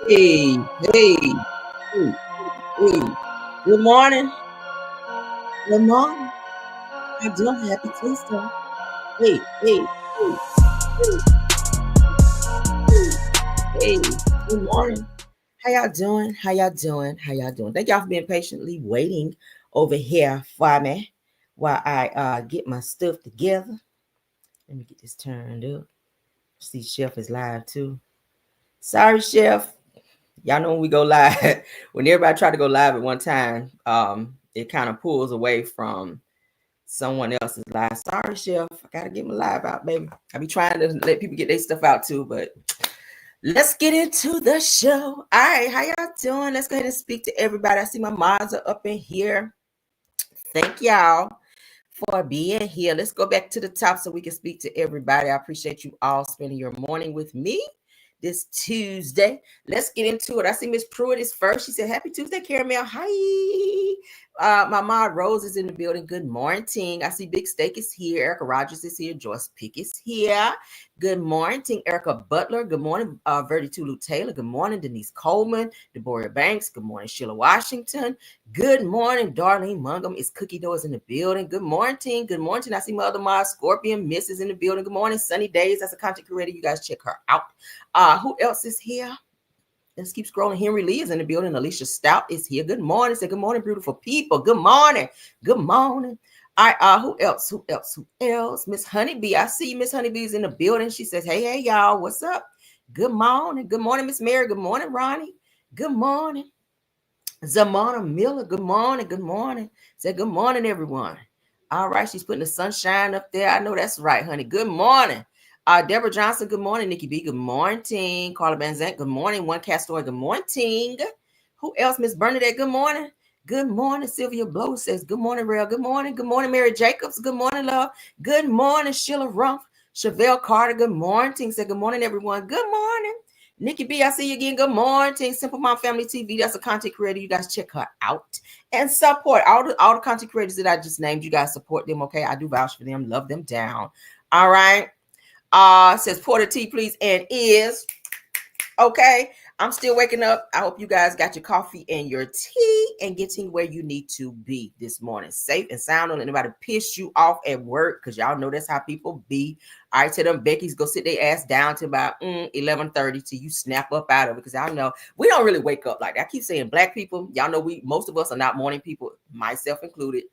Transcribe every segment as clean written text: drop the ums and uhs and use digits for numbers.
Hey, hey, hey, hey. Good morning. Good morning. How you doing? Happy Tuesday. Hey, hey, hey, hey, hey, hey. Good morning. How y'all doing? How y'all doing? How y'all doing? Thank y'all for being patiently waiting over here for me while I get my stuff together. Let me get this turned up. See, Chef is live too. Sorry, Chef. Y'all know when we go live, when everybody try to go live at one time, it kind of pulls away from someone else's live. Sorry, Chef. I gotta get my live out, baby. I be trying to let people get their stuff out too, but let's get into the show. All right, how y'all doing? Let's go ahead and speak to everybody. I see my mods are up in here. Thank y'all for being here. Let's go back to the top so we can speak to everybody. I appreciate you all spending your morning with me this Tuesday. Let's get into it. I see Miss Pruitt is first. She said, Happy Tuesday, Caramel. Hi. My mom Rose is in the building. Good morning. I see Big Steak is here. Erica Rogers is here. Joyce Pick is here. Good morning, Erica Butler. Good morning, Verdi Tulu Taylor. Good morning, Denise Coleman. Deborah Banks. Good morning, Sheila Washington. Good morning, Darlene Mungum. Is Cookie Doors in the building. Good morning. Good morning. I see my other mom, Scorpion Miss is in the building. Good morning, Sunny Days. That's a content creator. You guys check her out. Who else is here? Let's keep scrolling. Henry Lee is in the building. Alicia Stout is here. Good morning. Say good morning, beautiful people. Good morning. Good morning. All right, who else? Who else? Who else? Miss Honeybee. I see Miss Honeybee is in the building. She says, hey, y'all. What's up? Good morning. Good morning, Miss Mary. Good morning, Ronnie. Good morning. Zamana Miller. Good morning. Good morning. Say good morning, everyone. All right, she's putting the sunshine up there. I know that's right, honey. Good morning. Deborah Johnson, good morning. Nikki B, good morning. Carla Banzant, good morning. One Castor, good morning. Who else? Miss Bernadette, good morning. Good morning. Sylvia Blow says, good morning, Rail. Good morning. Good morning, Mary Jacobs. Good morning, love. Good morning, Sheila Rumpf. Chevelle Carter, good morning. Say good morning, everyone. Good morning. Nikki B, I see you again. Good morning. Simple Mom Family TV. That's a content creator. You guys check her out and support all the content creators that I just named. You guys support them, okay? I do vouch for them. Love them down. All right. Says Porter T, please, and is okay. I'm still waking up. I hope you guys got your coffee and your tea and getting where you need to be this morning. Safe and sound. Don't let anybody piss you off at work because y'all know that's how people be. All right, tell them Becky's go sit their ass down to about 11:30 till you snap up out of it because I know we don't really wake up like that. I keep saying black people. Y'all know most of us are not morning people, myself included.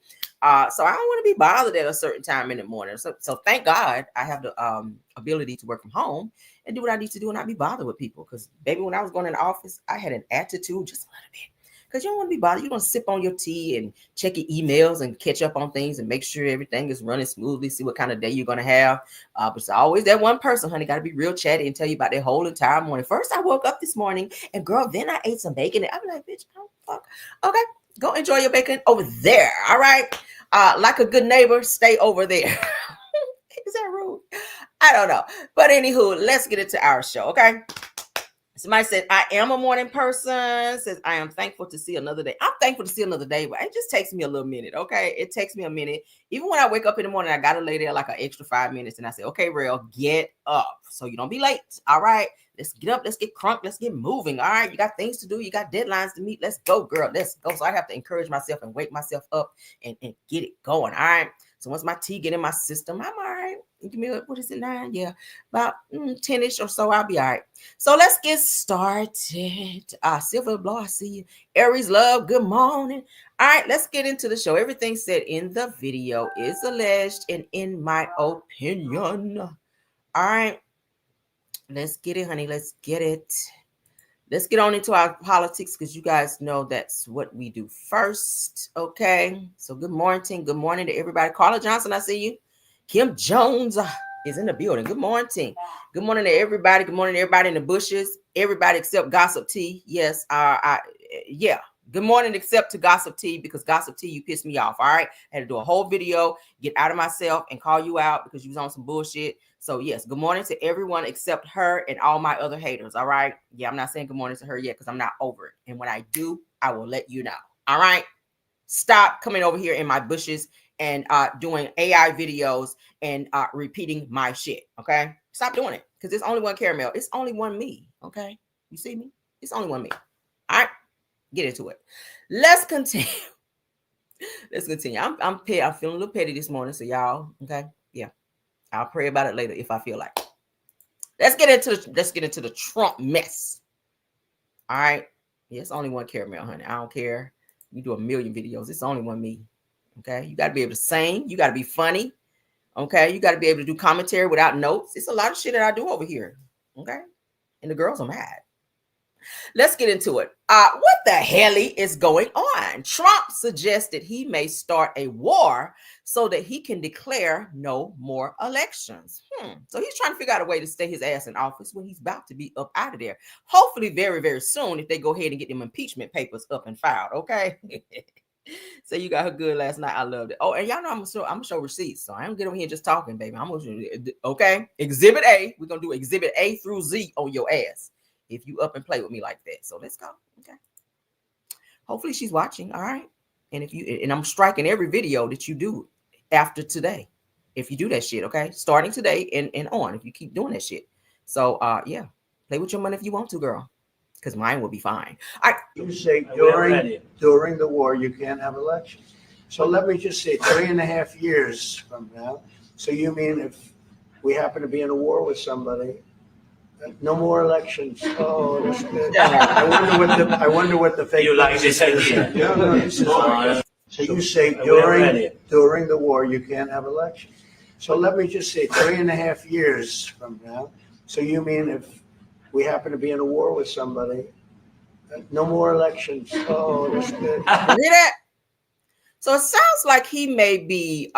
So I don't want to be bothered at a certain time in the morning. So thank God I have the ability to work from home and do what I need to do and not be bothered with people. Because, baby, when I was going in the office, I had an attitude just a little bit. Because you don't want to be bothered. You're going to sip on your tea and check your emails and catch up on things and make sure everything is running smoothly, see what kind of day you're going to have. But it's always that one person, honey, got to be real chatty and tell you about their whole entire morning. First, I woke up this morning and, girl, then I ate some bacon. I'm like, bitch, oh, fuck. Okay, go enjoy your bacon over there, all right? Like a good neighbor, stay over there. Is that rude? I don't know. But anywho, let's get into our show, okay? Somebody said, I am a morning person. Says, I am thankful to see another day. I'm thankful to see another day, but it just takes me a little minute, okay? It takes me a minute. Even when I wake up in the morning, I got to lay there like an extra 5 minutes. And I say, okay, Rail, get up so you don't be late, all right? Let's get up. Let's get crunk. Let's get moving, all right? You got things to do. You got deadlines to meet. Let's go, girl. Let's go. So I have to encourage myself and wake myself up and get it going, all right? So once my tea get in my system, I'm all right. Give me, what is it, 9? Yeah, about 10-ish or so, I'll be all right. So let's get started. Silver Blow, I see you. Aries Love, good morning. All right, let's get into the show. Everything said in the video is alleged and in my opinion. All right, let's get it, honey. Let's get it. Let's get on into our politics because you guys know that's what we do first. Okay, so good morning. Good morning to everybody. Carla Johnson, I see you. Kim Jones is in the building. Good morning. Good morning to everybody. Good morning to everybody in the bushes. Everybody except Gossip T. Yes, yeah. Good morning except to Gossip T because Gossip T, you pissed me off. All right, I had to do a whole video, get out of myself and call you out because you was on some bullshit. So yes, good morning to everyone except her and all my other haters. All right. Yeah, I'm not saying good morning to her yet because I'm not over it. And when I do, I will let you know. All right. Stop coming over here in my bushes and doing AI videos and repeating my shit. Okay. Stop doing it because there's only one Caramel. It's only one me. Okay. You see me? It's only one me. All right, get into it. Let's continue. Let's continue. I'm feeling a little petty this morning, so y'all, okay? Yeah, I'll pray about it later if I feel like. Let's get into the Trump mess. All right. Yeah, it's only one caramel, honey. I don't care. You do a million videos. It's only one me. Okay. You got to be able to sing. You got to be funny. Okay. You got to be able to do commentary without notes. It's a lot of shit that I do over here. Okay. And the girls are mad. Let's get into it. What the hell is going on? Trump suggested he may start a war so that he can declare no more elections. So he's trying to figure out a way to stay his ass in office when he's about to be up out of there. Hopefully very, very soon if they go ahead and get them impeachment papers up and filed, okay? So you got her good last night. I loved it. Oh, and y'all know I'm gonna show receipts. So I don't get over here just talking, baby. I'm gonna okay. Exhibit A. We're gonna do Exhibit A through Z on your ass if you up and play with me like that. So let's go. Okay. Hopefully she's watching. All right. And if you and I'm striking every video that you do after today. If you do that shit, okay, starting today and on. If you keep doing that shit. So yeah, play with your money if you want to, girl. Because mine will be fine. You say during the war you can't have elections. So let me just say 3.5 years from now. So you mean if we happen to be in a war with somebody, no more elections? Oh, that's good. I wonder what the fake. You like this idea? No, this is right. So you say during the war you can't have elections. So let me just say 3.5 years from now. So you mean if we happen to be in a war with somebody, no more elections? Oh, that's good. Hear that? So it sounds like he may be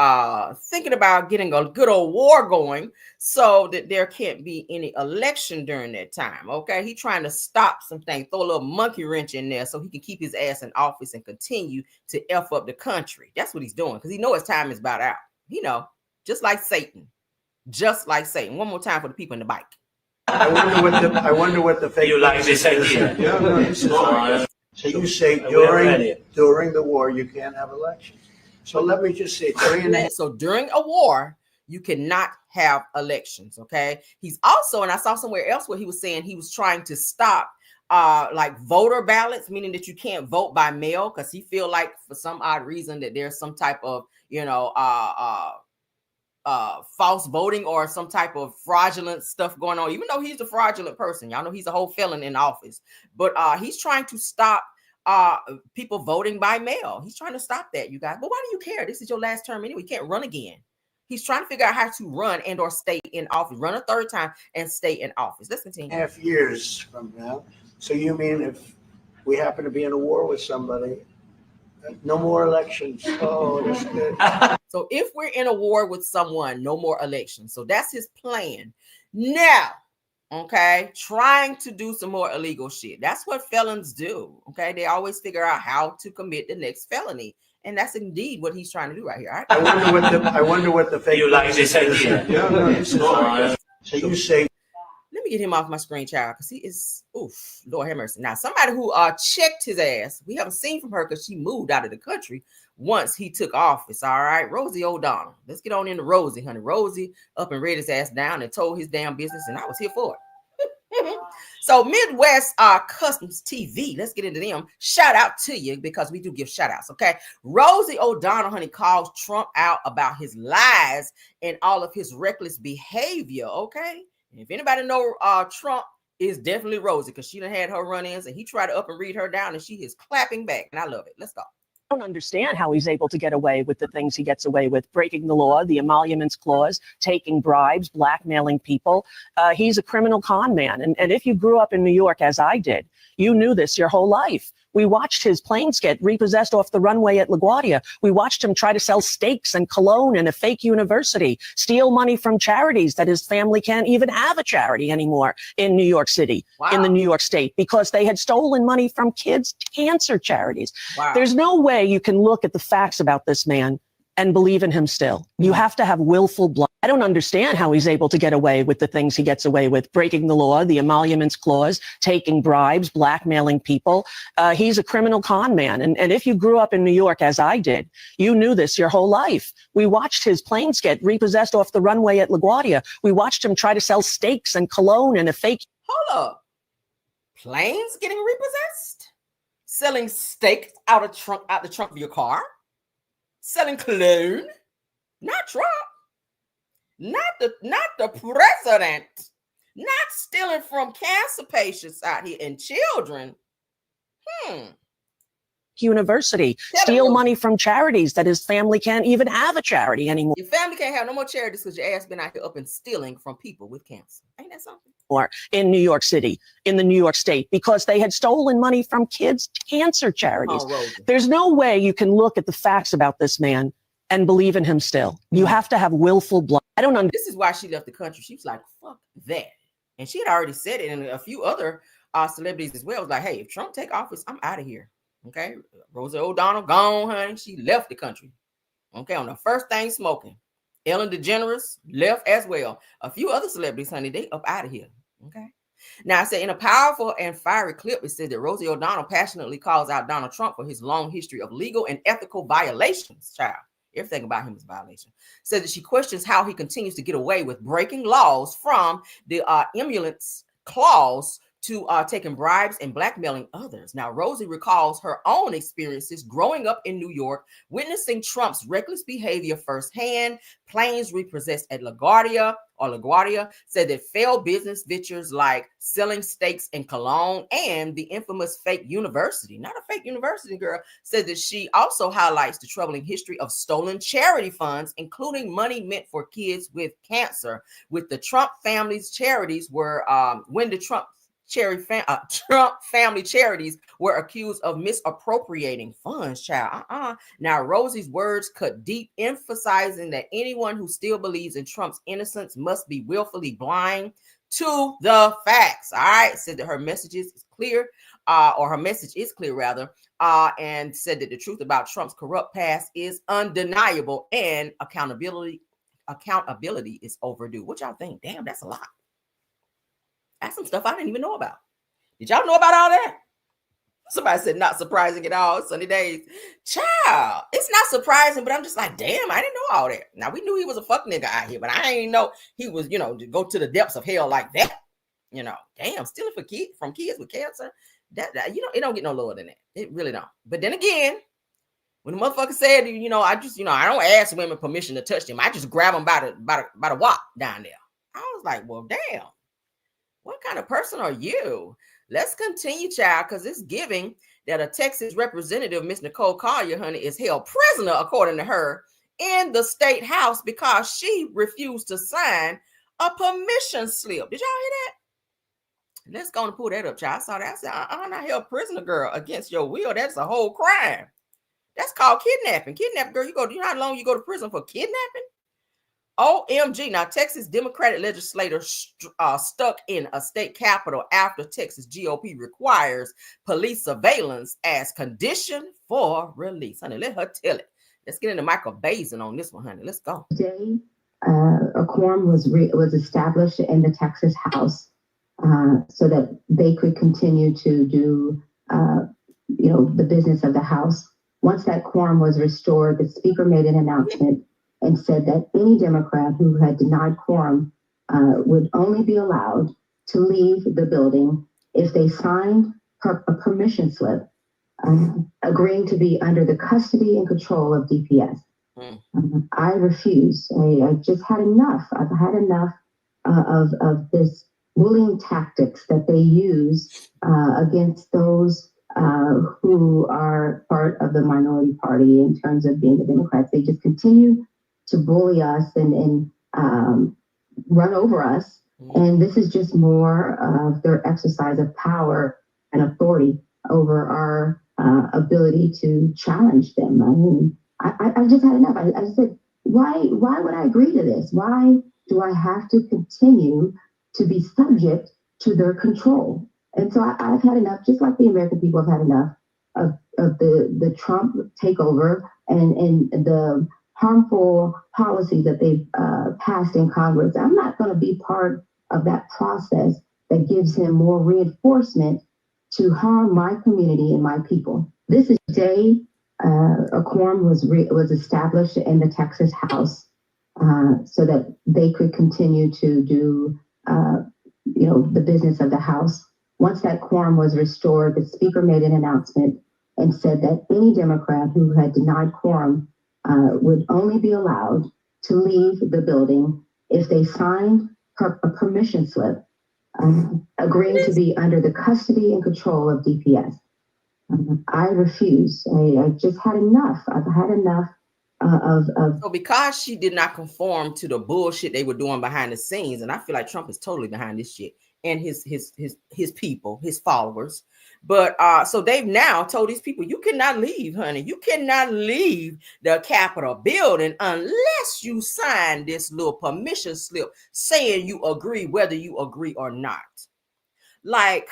thinking about getting a good old war going so that there can't be any election during that time. Okay, he's trying to stop some things, throw a little monkey wrench in there so he can keep his ass in office and continue to F up the country. That's what he's doing because he knows his time is about out. You know, just like Satan. Just like Satan. One more time for the people in the bike. I wonder what the fake. You like this idea? No, this is right. So you say during the war you can't have elections. So let me just say 3.5. So during a war you cannot have elections. Okay. He's also, and I saw somewhere else where he was saying he was trying to stop like voter ballots, meaning that you can't vote by mail because he feel like for some odd reason that there's some type of false voting or some type of fraudulent stuff going on, even though he's the fraudulent person. Y'all know he's a whole felon in office, but he's trying to stop people voting by mail. He's trying to stop that, you guys. But why do you care? This is your last term anyway. You can't run again. He's trying to figure out how to run and or stay in office, run a third time and stay in office. Let's continue. 3.5 years from now. So you mean if we happen to be in a war with somebody, no more elections? Oh, that's good. So if we're in a war with someone, no more elections. So that's his plan. Now, okay, trying to do some more illegal shit. That's what felons do. Okay, they always figure out how to commit the next felony. And that's indeed what he's trying to do right here. Right? I wonder what the fake. You like this idea? No, this is right. So you say. Let me get him off my screen, child, because he is, oof, Lord have mercy. Now, somebody who checked his ass, we haven't seen from her because she moved out of the country once he took office, all right? Rosie O'Donnell. Let's get on into Rosie, honey. Rosie up and read his ass down and told his damn business, and I was here for it. So Midwest Customs TV, let's get into them. Shout out to you because we do give shout outs, okay? Rosie O'Donnell, honey, calls Trump out about his lies and all of his reckless behavior, okay? If anybody know Trump is definitely Rosie because she done had her run-ins and he tried to up and read her down and she is clapping back and I love it. Let's go. I don't understand how he's able to get away with the things he gets away with, breaking the law, the emoluments clause, taking bribes, blackmailing people. He's a criminal con man. And if you grew up in New York, as I did, you knew this your whole life. We watched his planes get repossessed off the runway at LaGuardia. We watched him try to sell steaks and cologne in a fake university, steal money from charities that his family can't even have a charity anymore in New York City, in the New York State, because they had stolen money from kids' cancer charities. There's no way you can look at the facts about this man and believe in him still. You have to have willful blind. I don't understand how he's able to get away with the things he gets away with, breaking the law, the emoluments clause, taking bribes, blackmailing people. He's a criminal con man. And if you grew up in New York, as I did, you knew this your whole life. We watched his planes get repossessed off the runway at LaGuardia. We watched him try to sell steaks and cologne in a fake. Hold up. planes getting repossessed, selling steak out the trunk of your car, selling cologne, not Trump, not the president, not stealing from cancer patients out here and children. University, steal money from charities that his family can't even have a charity anymore. Your family can't have no more charities because your ass been out here up and stealing from people with cancer. Ain't that something? Or in New York City, in the New York State, because they had stolen money from kids' cancer charities. There's no way you can look at the facts about this man and believe in him still. You have to have willful blind. I don't understand. This is why she left the country. She was like, fuck that. And she had already said it, and a few other celebrities as well. It was like, hey, if Trump take office, I'm out of here. Okay, Rosie O'Donnell gone, honey. She left the country. Okay, on the first thing smoking. Ellen DeGeneres left as well. A few other celebrities, honey, they up out of here. Okay. Now, I said in a powerful and fiery clip, it said that Rosie O'Donnell passionately calls out Donald Trump for his long history of legal and ethical violations. Child, everything about him is a violation. Said that she questions how he continues to get away with breaking laws, from the emoluments clause to taking bribes and blackmailing others. Now, Rosie recalls her own experiences growing up in New York, witnessing Trump's reckless behavior firsthand. Planes repossessed at LaGuardia, said that failed business ventures like selling steaks and cologne, and the infamous fake university, not a fake university, girl, said that she also highlights the troubling history of stolen charity funds, including money meant for kids with cancer. With the Trump family's charities were, when the Trump family charities were accused of misappropriating funds, child. Now, Rosie's words cut deep, emphasizing that anyone who still believes in Trump's innocence must be willfully blind to the facts. All right, said that her message is clear, and said that the truth about Trump's corrupt past is undeniable and accountability is overdue. What y'all think? Damn, that's a lot. That's some stuff I didn't even know about. Did y'all know about all that? Somebody said not surprising at all. Sunny days. Child, it's not surprising, but I'm just like, damn, I didn't know all that. Now, we knew he was a fuck nigga out here, but I ain't know he was, to go to the depths of hell like that. Damn, stealing from kids with cancer. That it don't get no lower than that. It really don't. But then again, when the motherfucker said, I don't ask women permission to touch them. I just grab them by the wop down there. I was like, well, damn. What kind of person are you? Let's continue, child, because it's giving that a Texas representative, Miss Nicole Collier, honey, is held prisoner, according to her, in the state house because she refused to sign a permission slip. Did y'all hear that? Let's go and pull that up, child. I saw that. I said, I'm not held prisoner, girl, against your will. That's a whole crime. That's called kidnapping. Kidnapping, girl, you know how long you go to prison for kidnapping? OMG. Now, Texas Democratic legislator stuck in a state capitol after Texas GOP requires police surveillance as condition for release. Honey, let her tell it. Let's get into Michael Bazin on this one, honey. Let's go. Today, a quorum was established in the Texas House so that they could continue to do, the business of the House. Once that quorum was restored, the Speaker made an announcement and said that any Democrat who had denied quorum would only be allowed to leave the building if they signed a permission slip agreeing to be under the custody and control of DPS. I refuse. I just had enough. I've had enough of this bullying tactics that they use against those who are part of the minority party in terms of being the Democrats. They just continue to bully us and run over us. And this is just more of their exercise of power and authority over our ability to challenge them. I mean, I just had enough. I said, why would I agree to this? Why do I have to continue to be subject to their control? And so I've had enough, just like the American people have had enough of the Trump takeover and the harmful policies that they've passed in Congress. I'm not going to be part of that process that gives him more reinforcement to harm my community and my people. This is day a quorum was established in the Texas House so that they could continue to do, the business of the House. Once that quorum was restored, the speaker made an announcement and said that any Democrat who had denied quorum would only be allowed to leave the building if they signed a permission slip agreeing to be under the custody and control of DPS. I refuse. I just had enough. I've had enough of. So because she did not conform to the bullshit they were doing behind the scenes, and I feel like Trump is totally behind this shit, and his people, his followers. But so they've now told these people, you cannot leave, honey. You cannot leave the Capitol building unless you sign this little permission slip saying you agree, whether you agree or not. Like,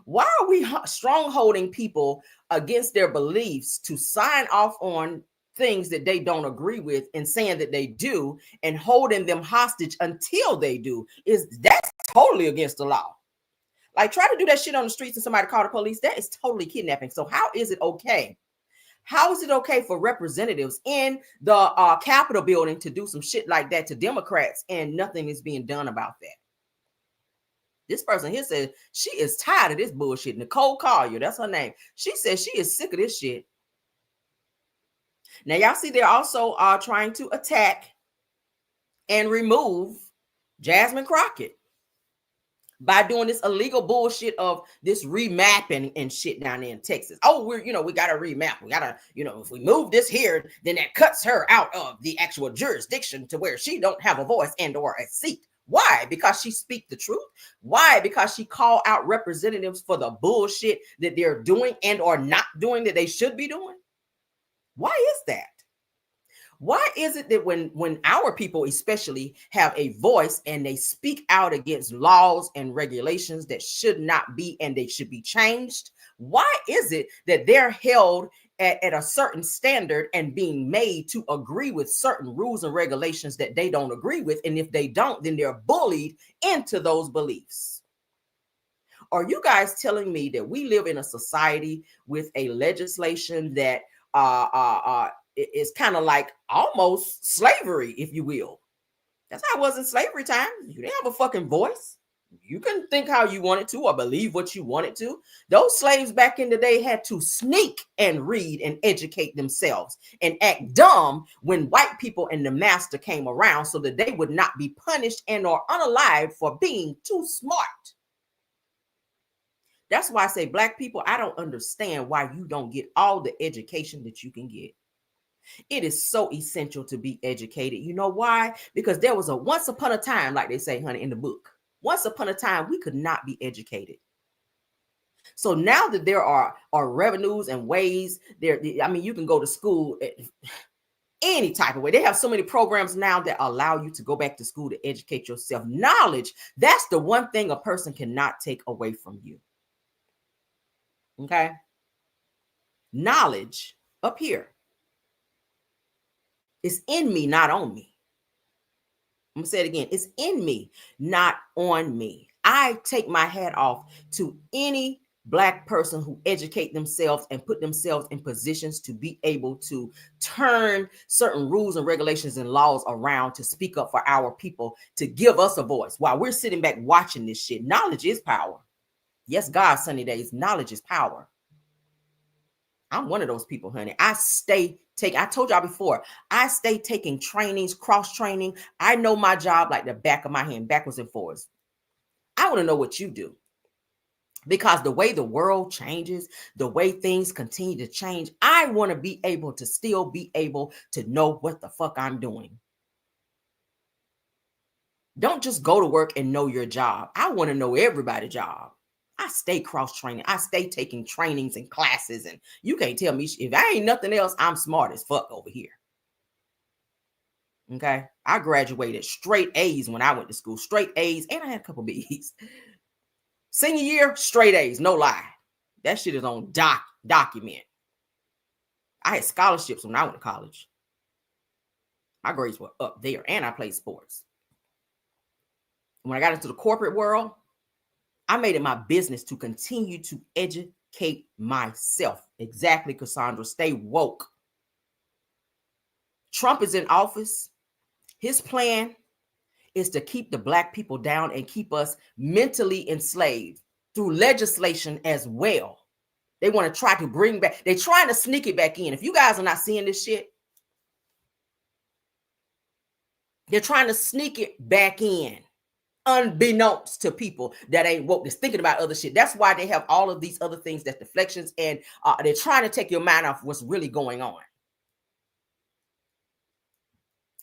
why are we strongholding people against their beliefs to sign off on things that they don't agree with and saying that they do and holding them hostage until they do? That's totally against the law. Like, try to do that shit on the streets and somebody call the police. That is totally kidnapping. So how is it okay? How is it okay for representatives in the Capitol building to do some shit like that to Democrats and nothing is being done about that? This person here said she is tired of this bullshit. Nicole Collier, that's her name. She says she is sick of this shit. Now, y'all see they're also trying to attack and remove Jasmine Crockett by doing this illegal bullshit of this remapping and shit down there in Texas. Oh, we got to remap. We got to, if we move this here, then that cuts her out of the actual jurisdiction to where she don't have a voice and or a seat. Why? Because she speak the truth. Why? Because she call out representatives for the bullshit that they're doing and or not doing that they should be doing. Why is that? Why is it that when our people especially have a voice and they speak out against laws and regulations that should not be and they should be changed, why is it that they're held at a certain standard and being made to agree with certain rules and regulations that they don't agree with? And if they don't, then they're bullied into those beliefs. Are you guys telling me that we live in a society with a legislation that is kind of like almost slavery, if you will? That's how it was in slavery time. You didn't have a fucking voice. You couldn't think how you wanted to or believe what you wanted to. Those slaves back in the day had to sneak and read and educate themselves and act dumb when white people and the master came around so that they would not be punished and or unalived for being too smart. That's why I say, Black people, I don't understand why you don't get all the education that you can get. It is so essential to be educated. You know why? Because there was a once upon a time, like they say, honey, in the book. Once upon a time, we could not be educated. So now that there are revenues and ways there, I mean, you can go to school any type of way. They have so many programs now that allow you to go back to school to educate yourself. Knowledge, that's the one thing a person cannot take away from you. Okay? Knowledge up here. It's in me, not on me. I'm going to say it again. It's in me, not on me. I take my hat off to any Black person who educate themselves and put themselves in positions to be able to turn certain rules and regulations and laws around to speak up for our people, to give us a voice while we're sitting back watching this shit. Knowledge is power. Yes, God, sunny days, knowledge is power. I'm one of those people, honey. I told y'all before, I stay taking trainings, cross training. I know my job like the back of my hand, backwards and forwards. I want to know what you do. Because the way the world changes, the way things continue to change, I want to be able to still be able to know what the fuck I'm doing. Don't just go to work and know your job. I want to know everybody's job. I stay cross-training. I stay taking trainings and classes. And you can't tell me, if I ain't nothing else, I'm smart as fuck over here. Okay? I graduated straight A's when I went to school. Straight A's. And I had a couple B's. Senior year, straight A's. No lie. That shit is on document. I had scholarships when I went to college. My grades were up there. And I played sports. When I got into the corporate world, I made it my business to continue to educate myself. Exactly, Cassandra. Stay woke. Trump is in office. His plan is to keep the Black people down and keep us mentally enslaved. through legislation as well. They want to try to bring back, they're trying to sneak it back in. If you guys are not seeing this shit, they're trying to sneak it back in, unbeknownst to people that ain't woke, that's thinking about other shit. That's why they have all of these other things, that's deflections, and they're trying to take your mind off what's really going on.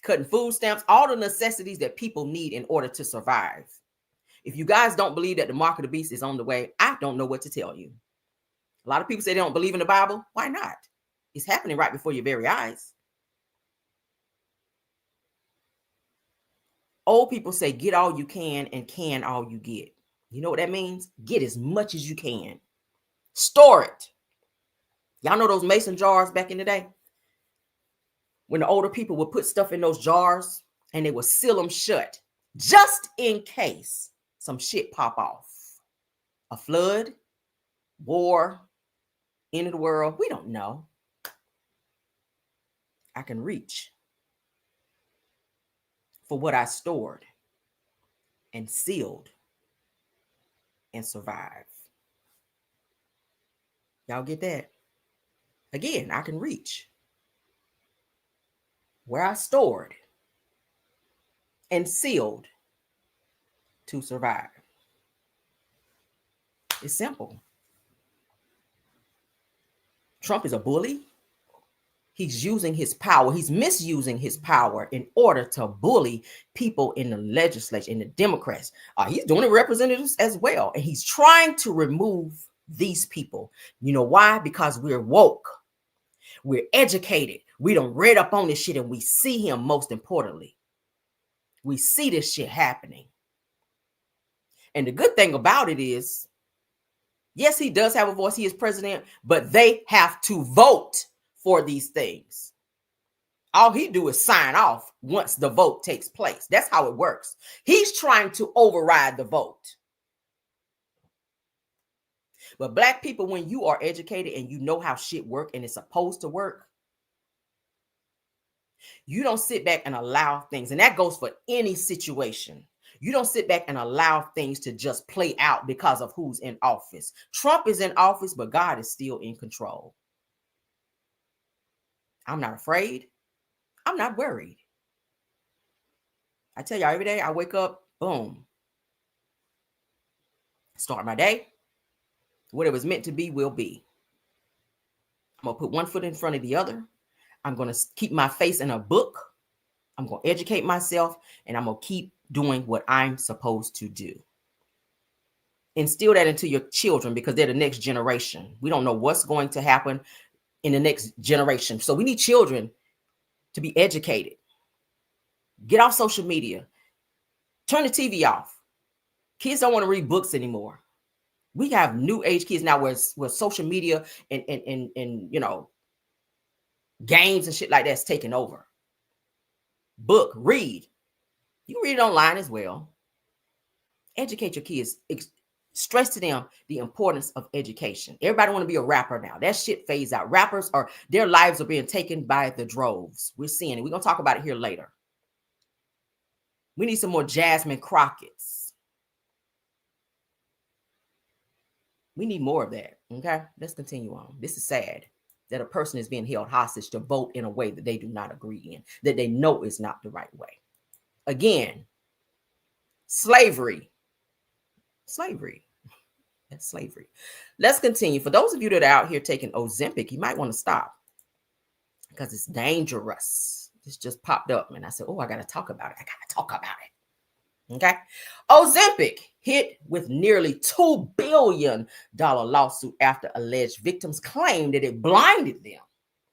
Cutting food stamps, all the necessities that people need in order to survive. If you guys don't believe that the mark of the beast is on the way, I don't know what to tell you. A lot of people say they don't believe in the Bible. Why not? It's happening right before your very eyes. Old people say, get all you can and can all you get. You know what that means? Get as much as you can. Store it. Y'all know those mason jars back in the day? When the older people would put stuff in those jars and they would seal them shut just in case some shit pop off. A flood, war, end of the world, we don't know. I can reach for what I stored and sealed and survive. Y'all get that? Again, I can reach where I stored and sealed to survive. It's simple. Trump is a bully. He's using his power. He's misusing his power in order to bully people in the legislature, in the Democrats. He's doing it with representatives as well. And he's trying to remove these people. You know why? Because we're woke. We're educated. We don't read up on this shit, and we see him, most importantly. We see this shit happening. And the good thing about it is, yes, he does have a voice. He is president, but they have to vote for these things. All he do is sign off once the vote takes place. That's how it works. He's trying to override the vote. But black people, when you are educated and you know how shit work and it's supposed to work, you don't sit back and allow things. And that goes for any situation. You don't sit back and allow things to just play out because of who's in office. Trump is in office, but God is still in control. I'm not afraid. I'm not worried. I tell y'all, every day I wake up, boom. Start my day. Whatever it's meant to be will be. I'm going to put one foot in front of the other. I'm going to keep my face in a book. I'm going to educate myself, and I'm going to keep doing what I'm supposed to do. Instill that into your children because they're the next generation. We don't know what's going to happen in the next generation. So we need children to be educated. Get off social media. Turn the TV off. Kids don't want to read books anymore. We have new age kids now where social media and you know, games and shit like that's taking over. Book, read. You can read it online as well. Educate your kids. Stress to them the importance of education. Everybody want to be a rapper now. That shit fades out. Rappers their lives are being taken by the droves. We're seeing it. We're going to talk about it here later. We need some more Jasmine Crockett's. We need more of that. Okay, let's continue on. This is sad that a person is being held hostage to vote in a way that they do not agree in, that they know is not the right way. Again, slavery. That's slavery. Let's continue. For those of you that are out here taking Ozempic, you might want to stop because it's dangerous. This just popped up and I said, oh, I got to talk about it. Okay. Ozempic hit with nearly $2 billion lawsuit after alleged victims claimed that it blinded them.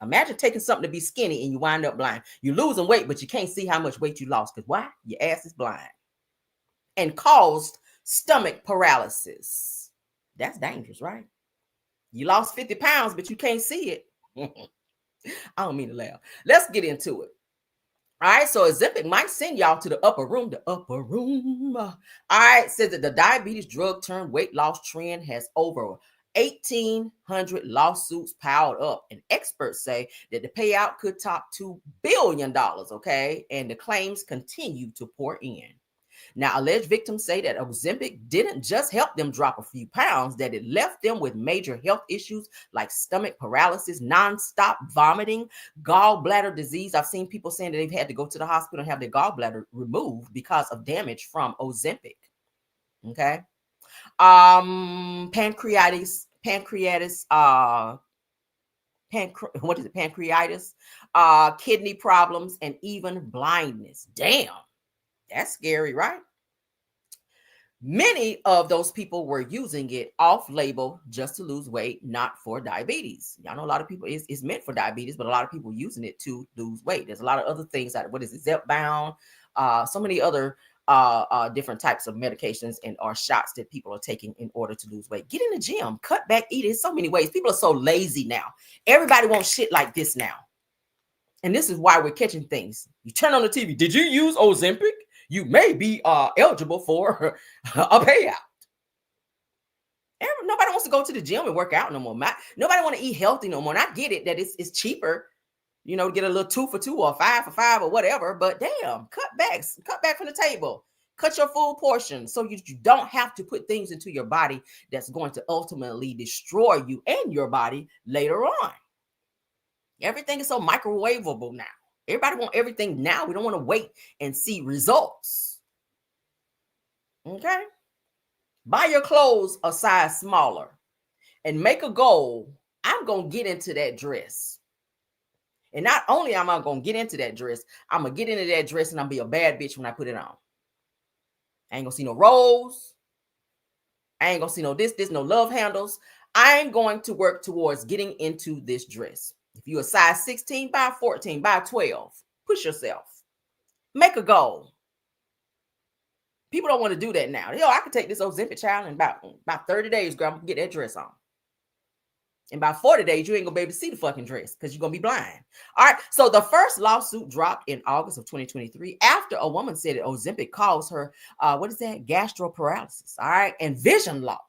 Imagine taking something to be skinny and you wind up blind. You're losing weight, but you can't see how much weight you lost. Because why? Your ass is blind. And caused stomach paralysis. That's dangerous, right? You lost 50 pounds, but you can't see it. I don't mean to laugh. Let's get into it. All right, so Ozempic might send y'all to the upper room. All right, says that the diabetes drug turned weight loss trend has over 1,800 lawsuits piled up. And experts say that the payout could top $2 billion, okay? And the claims continue to pour in. Now, alleged victims say that Ozempic didn't just help them drop a few pounds, that it left them with major health issues like stomach paralysis, nonstop vomiting, gallbladder disease. I've seen people saying that they've had to go to the hospital and have their gallbladder removed because of damage from Ozempic. Okay. Pancreatitis, pancreatitis, kidney problems, and even blindness. Damn, that's scary, right? Many of those people were using it off-label just to lose weight, not for diabetes. Y'all know a lot of people, it's meant for diabetes, but a lot of people using it to lose weight. There's a lot of other things that, what is it, Zepbound, so many other different types of medications and or shots that people are taking in order to lose weight. Get in the gym, cut back, eat. In so many ways. People are so lazy now. Everybody wants shit like this now. And this is why we're catching things. You turn on the TV. Did you use Ozempic? You may be eligible for a payout. Nobody wants to go to the gym and work out no more. Nobody want to eat healthy no more. And I get it that it's cheaper, you know, to get a little 2 for $2 or 5 for $5 or whatever. But damn, cut back from the table. Cut your full portion so you don't have to put things into your body that's going to ultimately destroy you and your body later on. Everything is so microwavable now. Everybody want everything now. We don't want to wait and see results. Okay? Buy your clothes a size smaller and make a goal. I'm going to get into that dress. And not only am I going to get into that dress, I'm going to get into that dress and I'm going to be a bad bitch when I put it on. I ain't going to see no rolls. I ain't going to see no this, no love handles. I ain't going to work towards getting into this dress. If you're a size 16, buy 14, buy 12. Push yourself. Make a goal. People don't want to do that now. Yo, I can take this Ozempic child in about 30 days, girl. I'm going to get that dress on. In about 40 days, you ain't going to be able to see the fucking dress because you're going to be blind. All right. So the first lawsuit dropped in August of 2023 after a woman said that Ozempic caused her, gastroparalysis. All right. And vision loss.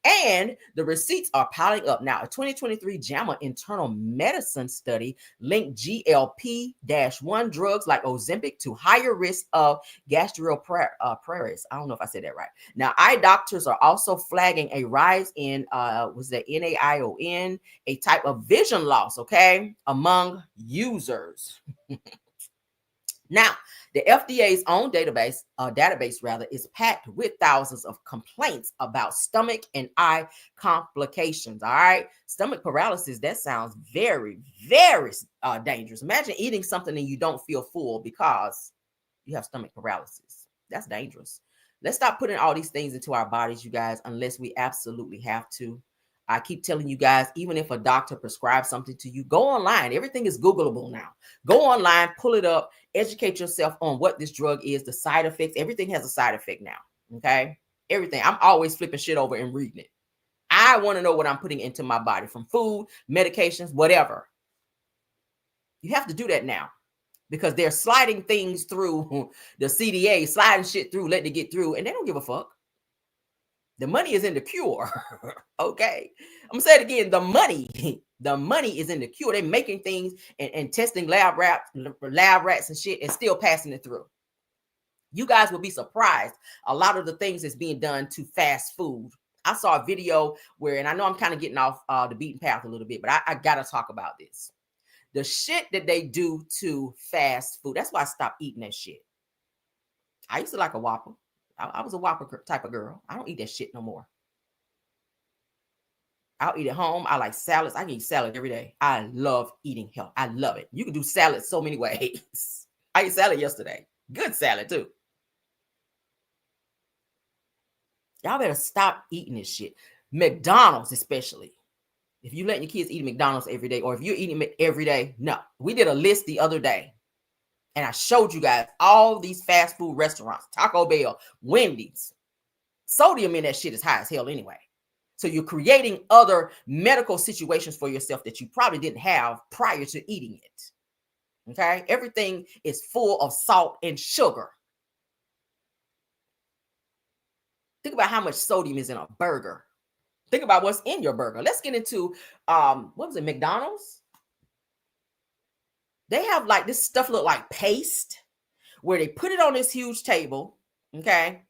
And the receipts are piling up. Now, a 2023 JAMA internal medicine study linked GLP-1 drugs like Ozempic to higher risk of gastroparesis. I don't know if I said that right. Now, eye doctors are also flagging a rise in, NAION, a type of vision loss, okay, among users. Now, the FDA's own database is packed with thousands of complaints about stomach and eye complications. All right. Stomach paralysis, that sounds very, very dangerous. Imagine eating something and you don't feel full because you have stomach paralysis. That's dangerous. Let's stop putting all these things into our bodies, you guys, unless we absolutely have to. I keep telling you guys, even if a doctor prescribes something to you, go online. Everything is Googleable now. Go online, pull it up, educate yourself on what this drug is, the side effects. Everything has a side effect now. Okay. Everything. I'm always flipping shit over and reading it. I want to know what I'm putting into my body from food, medications, whatever. You have to do that now because they're sliding things through the CDA, sliding shit through, letting it get through, and they don't give a fuck. The money is in the cure. Okay. I'm going to say it again. The money is in the cure. They're making things and testing lab rats and shit and still passing it through. You guys will be surprised. A lot of the things that's being done to fast food. I saw a video where, and I know I'm kind of getting off the beaten path a little bit, but I got to talk about this. The shit that they do to fast food. That's why I stopped eating that shit. I used to like a Whopper. I was a Whopper type of girl. I don't eat that shit no more. I'll eat at home. I like salads. I can eat salad every day. I love eating health. I love it. You can do salad so many ways. I ate salad yesterday. Good salad too. Y'all better stop eating this shit. McDonald's especially. If you let your kids eat McDonald's every day, or if you're eating it every day, no. We did a list the other day. And I showed you guys all these fast food restaurants, Taco Bell, Wendy's. Sodium in that shit is high as hell anyway. So you're creating other medical situations for yourself that you probably didn't have prior to eating it. Okay? Everything is full of salt and sugar. Think about how much sodium is in a burger. Think about what's in your burger. Let's get into, McDonald's? They have like this stuff look like paste where they put it on this huge table Okay.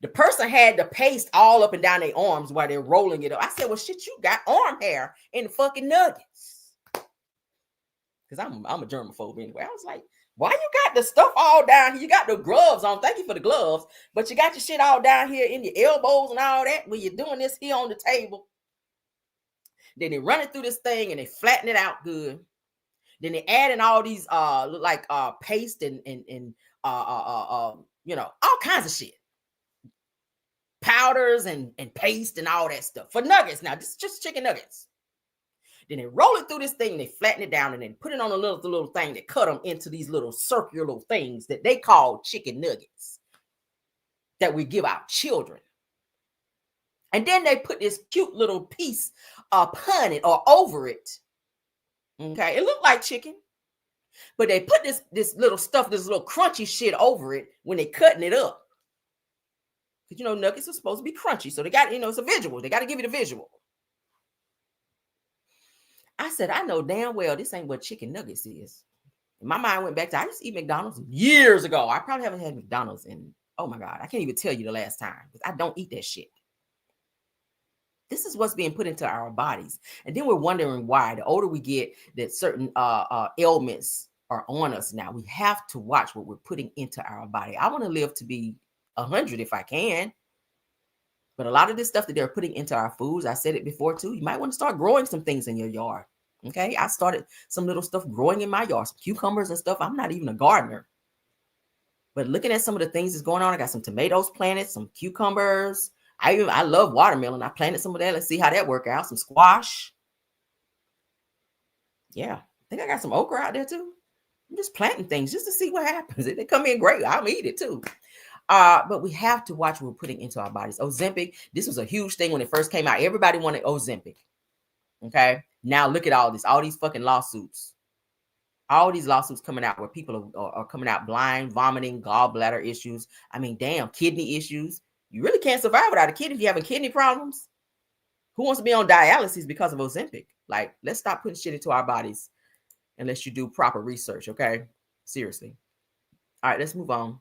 The person had the paste all up and down their arms while they're rolling it up. I said, well, shit, you got arm hair in the fucking nuggets. Because I'm a germaphobe anyway. I was like, why you got the stuff all down here? You got the gloves on. Thank you for the gloves. But you got your shit all down here in your elbows and all that when you're doing this here on the table. Then they run it through this thing and they flatten it out good. Then they add in all these look like paste and you know, all kinds of shit. Powders and paste and all that stuff for nuggets. Now, this is just chicken nuggets. Then they roll it through this thing, they flatten it down, and then put it on a little thing that cut them into these little circular things that they call chicken nuggets that we give our children. And then they put this cute little piece upon it or over it. Okay, it looked like chicken, but they put this little stuff, this little crunchy shit over it when they cutting it up. Because, you know, nuggets are supposed to be crunchy. So they got, you know, it's a visual. They got to give you the visual. I said, I know damn well this ain't what chicken nuggets is. And my mind went back to, I used to eat McDonald's years ago. I probably haven't had McDonald's in, oh my God, I can't even tell you the last time. Because I don't eat that shit. This is what's being put into our bodies. And then we're wondering why. The older we get, that certain ailments are on us now. We have to watch what we're putting into our body. I want to live to be 100 if I can. But a lot of this stuff that they're putting into our foods, I said it before too, you might want to start growing some things in your yard. Okay. I started some little stuff growing in my yard, some cucumbers and stuff. I'm not even a gardener. But looking at some of the things that's going on, I got some tomatoes planted, some cucumbers. I love watermelon. I planted some of that. Let's see how that work out. Some squash. Yeah. I think I got some okra out there too. I'm just planting things just to see what happens. If they come in great, I'll eat it too. But we have to watch what we're putting into our bodies. Ozempic, this was a huge thing when it first came out. Everybody wanted Ozempic. Okay. Now look at all these fucking lawsuits. All these lawsuits coming out where people are coming out blind, vomiting, gallbladder issues. I mean, damn, kidney issues. You really can't survive without a kidney if you're having kidney problems. Who wants to be on dialysis because of Ozempic? Like, let's stop putting shit into our bodies unless you do proper research. Okay. Seriously. All right, let's move on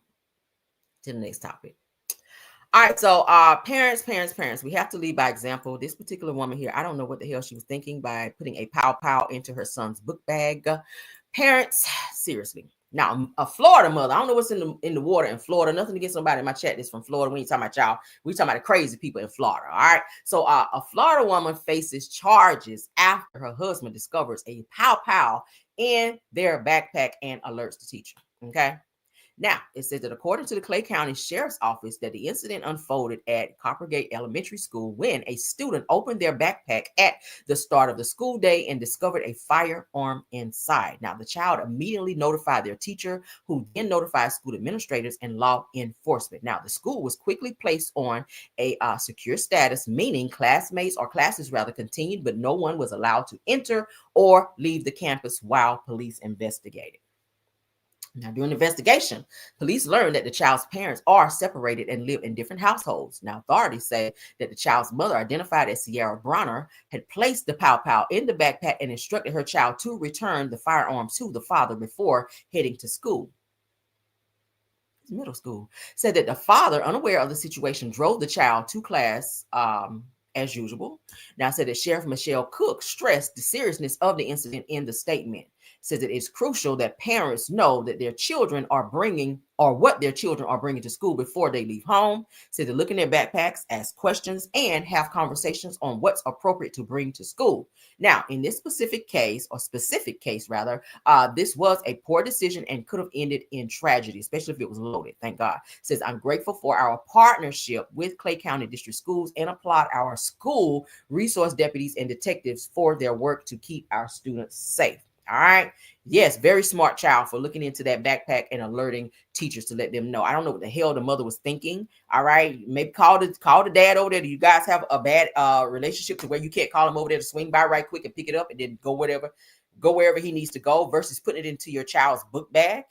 to the next topic. All right, so parents, we have to lead by example. This particular woman here, I don't know what the hell she was thinking by putting a pow into her son's book bag. Parents, seriously. Now, a Florida mother, I don't know what's in the water in Florida. Nothing to get somebody in my chat that's from Florida. We ain't talking about y'all. We talking about the crazy people in Florida. All right. So a Florida woman faces charges after her husband discovers a pow in their backpack and alerts the teacher. Okay. Now, it says that according to the Clay County Sheriff's Office, that the incident unfolded at Coppergate Elementary School when a student opened their backpack at the start of the school day and discovered a firearm inside. Now, the child immediately notified their teacher, who then notified school administrators and law enforcement. Now, the school was quickly placed on a secure status, meaning classes continued, but no one was allowed to enter or leave the campus while police investigated. Now, during the investigation, police learned that the child's parents are separated and live in different households. Now, authorities say that the child's mother, identified as Sierra Bronner, had placed the pow in the backpack and instructed her child to return the firearm to the father before heading to school. Middle school. Said that the father, unaware of the situation, drove the child to class as usual. Now, said that Sheriff Michelle Cook stressed the seriousness of the incident in the statement. Says that it's crucial that parents know that their children are bringing or what their children are bringing to school before they leave home. Said to look in their backpacks, ask questions, and have conversations on what's appropriate to bring to school. Now, in this specific case, this was a poor decision and could have ended in tragedy, especially if it was loaded. Thank God. Says, I'm grateful for our partnership with Clay County District Schools and applaud our school resource deputies and detectives for their work to keep our students safe. All right. Yes, very smart child for looking into that backpack and alerting teachers to let them know. I don't know what the hell the mother was thinking. All right. Maybe call the dad over there. Do you guys have a bad relationship to where you can't call him over there to swing by right quick and pick it up and then go wherever he needs to go versus putting it into your child's book bag?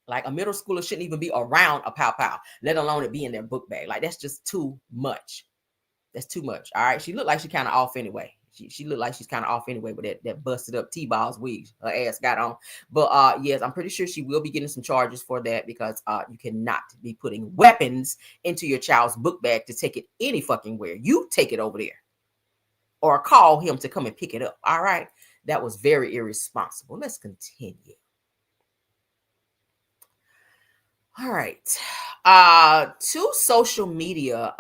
Like, a middle schooler shouldn't even be around a pow, let alone it be in their book bag. Like, that's just too much. That's too much. All right. She looked like she kind of off anyway. She looked like she's kind of off anyway with that busted up T-balls wig her ass got on. But yes, I'm pretty sure she will be getting some charges for that because you cannot be putting weapons into your child's book bag to take it any fucking where. You take it over there or call him to come and pick it up. All right. That was very irresponsible. Let's continue. All right. Two social media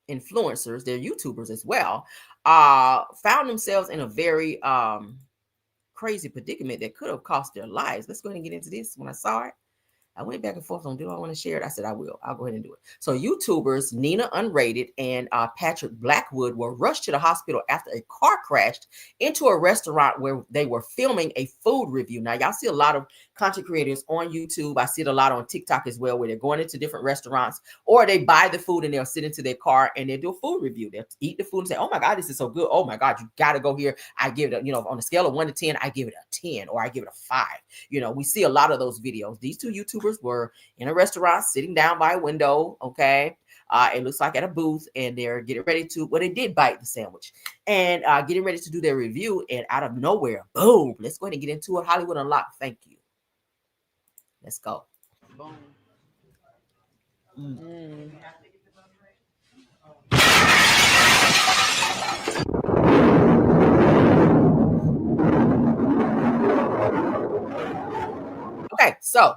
influencers, they're YouTubers as well, found themselves in a very crazy predicament that could have cost their lives. Let's go ahead and get into this. When I saw it, I went back and forth on, do I want to share it? I said, I will. I'll go ahead and do it. So YouTubers Nina Unrated and Patrick Blackwood were rushed to the hospital after a car crashed into a restaurant where they were filming a food review. Now, y'all see a lot of content creators on YouTube. I see it a lot on TikTok as well, where they're going into different restaurants or they buy the food and they'll sit into their car and they do a food review. They'll eat the food and say, oh my God, this is so good. Oh my God, you got to go here. I give it, on a scale of 1 to 10, I give it a 10 or I give it a 5. We see a lot of those videos. These two YouTubers were in a restaurant sitting down by a window. Okay. It looks like at a booth and they're getting ready to, they did bite the sandwich and getting ready to do their review. And out of nowhere, boom, let's go ahead and get into it. Hollywood Unlocked. Thank you. Let's go. Boom. Mm. Okay, so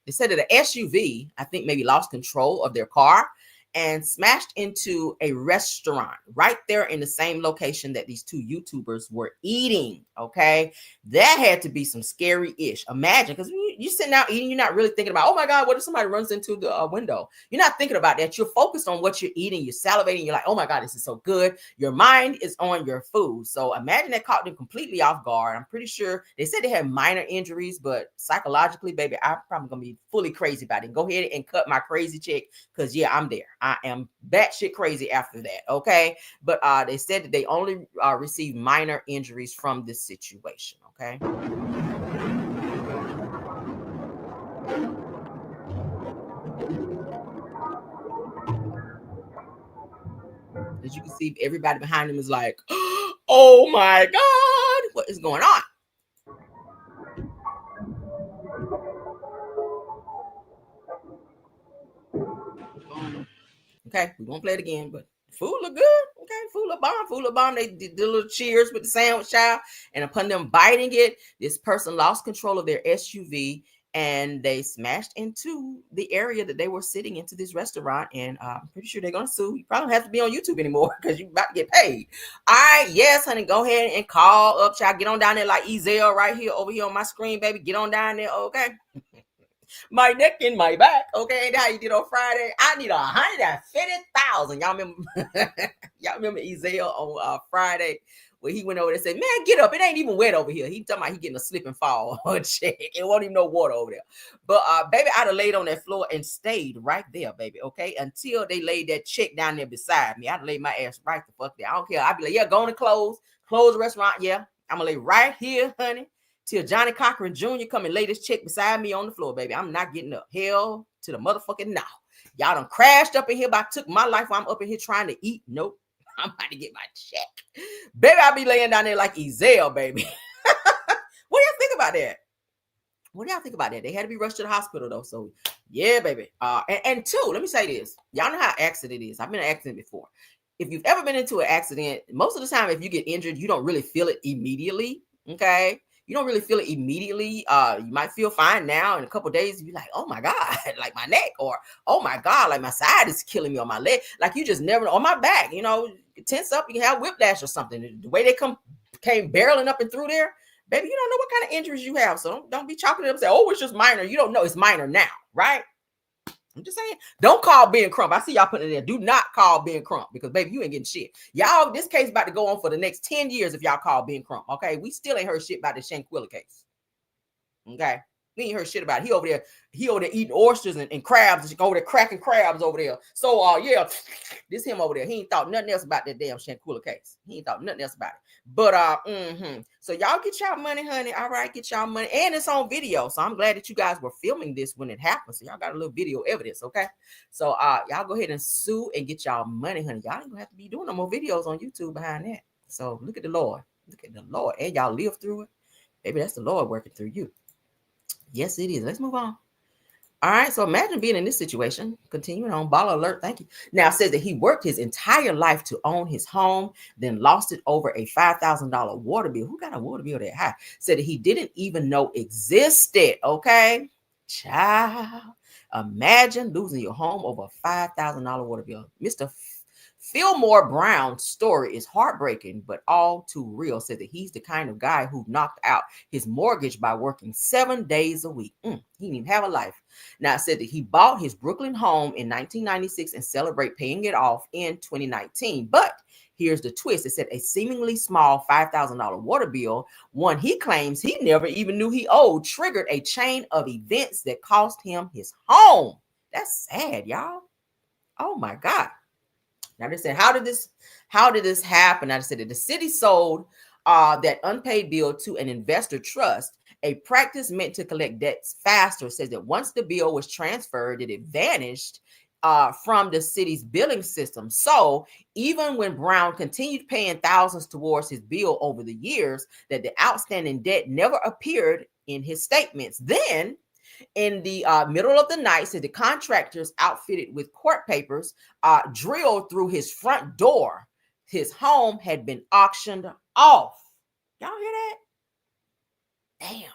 they said that an SUV, I think maybe lost control of their car and smashed into a restaurant right there in the same location that these two YouTubers were eating. Okay, that had to be some scary-ish. Imagine, because you're sitting out eating, you're not really thinking about, oh my God, what if somebody runs into the window? You're not thinking about that. You're focused on what you're eating. You're salivating. You're like, oh my God, this is so good. Your mind is on your food. So imagine that caught them completely off guard. I'm pretty sure they said they had minor injuries, but psychologically, baby, I'm probably going to be fully crazy about it. Go ahead and cut my crazy check because, yeah, I'm there. I am batshit crazy after that. Okay. But they said that they only received minor injuries from this situation. Okay. As you can see, everybody behind them is like, oh my God, what is going on? Okay, we won't play it again, but food look good. Okay, food look bomb. They did a little cheers with the sandwich child, and upon them biting it, this person lost control of their SUV and they smashed into the area that they were sitting into this restaurant. And I'm pretty sure they're gonna sue. You probably don't have to be on YouTube anymore because you're about to get paid. All right, yes, honey, go ahead and call up, child. Get on down there like Ezel right here over here on my screen, baby. Get on down there, okay? My neck and my back. Okay, ain't how you did on Friday. I need 150,000. Y'all remember Ezel on Friday where he went over there and said, man, get up. It ain't even wet over here. He talking about he getting a slip and fall check. It won't even no water over there. But baby, I'd have laid on that floor and stayed right there, baby. Okay, until they laid that check down there beside me. I'd have laid my ass right the fuck there. I don't care. I'd be like, yeah, go on and close the restaurant. Yeah, I'm gonna lay right here, honey, till Johnny Cochran Jr. come and lay this check beside me on the floor, baby. I'm not getting up. Hell to the motherfucking no. Y'all done crashed up in here, but I took my life while I'm up in here trying to eat. Nope. I'm about to get my check. Baby, I'll be laying down there like Ezel, baby. What do y'all think about that? What do y'all think about that? They had to be rushed to the hospital, though. So, yeah, baby. And two, let me say this. Y'all know how accident is. I've been in an accident before. If you've ever been into an accident, most of the time, if you get injured, you don't really feel it immediately, okay? You don't really feel it immediately. You might feel fine now. In a couple of days, you'll be like, oh my God, like my neck, or oh my God, like my side is killing me, or my leg. Like you just never, or my back, tense up, you can have whiplash or something. The way they came barreling up and through there, baby, you don't know what kind of injuries you have. So don't be chalking it up and say, oh, it's just minor. You don't know it's minor now, right? I'm just saying, don't call Ben Crump. I see y'all putting it there. Do not call Ben Crump because, baby, you ain't getting shit. Y'all, this case about to go on for the next 10 years if y'all call Ben Crump, okay? We still ain't heard shit about the Shanquilla case, okay? We ain't heard shit about it. He over there eating oysters and crabs, over there cracking crabs over there. So, yeah, this him over there. He ain't thought nothing else about that damn Shanquilla case. He ain't thought nothing else about it. But, so y'all get y'all money, honey. All right, get y'all money. And it's on video. So I'm glad that you guys were filming this when it happened. So y'all got a little video evidence, okay? So, y'all go ahead and sue and get y'all money, honey. Y'all ain't gonna have to be doing no more videos on YouTube behind that. So look at the Lord. Look at the Lord. And y'all live through it. Maybe that's the Lord working through you. Yes, it is. Let's move on. All right, so imagine being in this situation. Continuing on, baller alert, thank you. Now, it says that he worked his entire life to own his home, then lost it over a $5,000 water bill. Who got a water bill that high? Said that he didn't even know existed, okay? Child, imagine losing your home over a $5,000 water bill. Mr. Fillmore Brown's story is heartbreaking, but all too real. Said that he's the kind of guy who knocked out his mortgage by working 7 days a week. He didn't even have a life. Now, it said that he bought his Brooklyn home in 1996 and celebrate paying it off in 2019. But here's the twist. It said a seemingly small $5,000 water bill, one he claims he never even knew he owed, triggered a chain of events that cost him his home. That's sad, y'all. Oh my God. Now they said, how did this happen? Now they said that the city sold that unpaid bill to an investor trust, a practice meant to collect debts faster. Says that once the bill was transferred, it vanished from the city's billing system. So even when Brown continued paying thousands towards his bill over the years, that the outstanding debt never appeared in his statements. Then in the middle of the night, said the contractors outfitted with court papers drilled through his front door. His home had been auctioned off. Y'all hear that? Damn.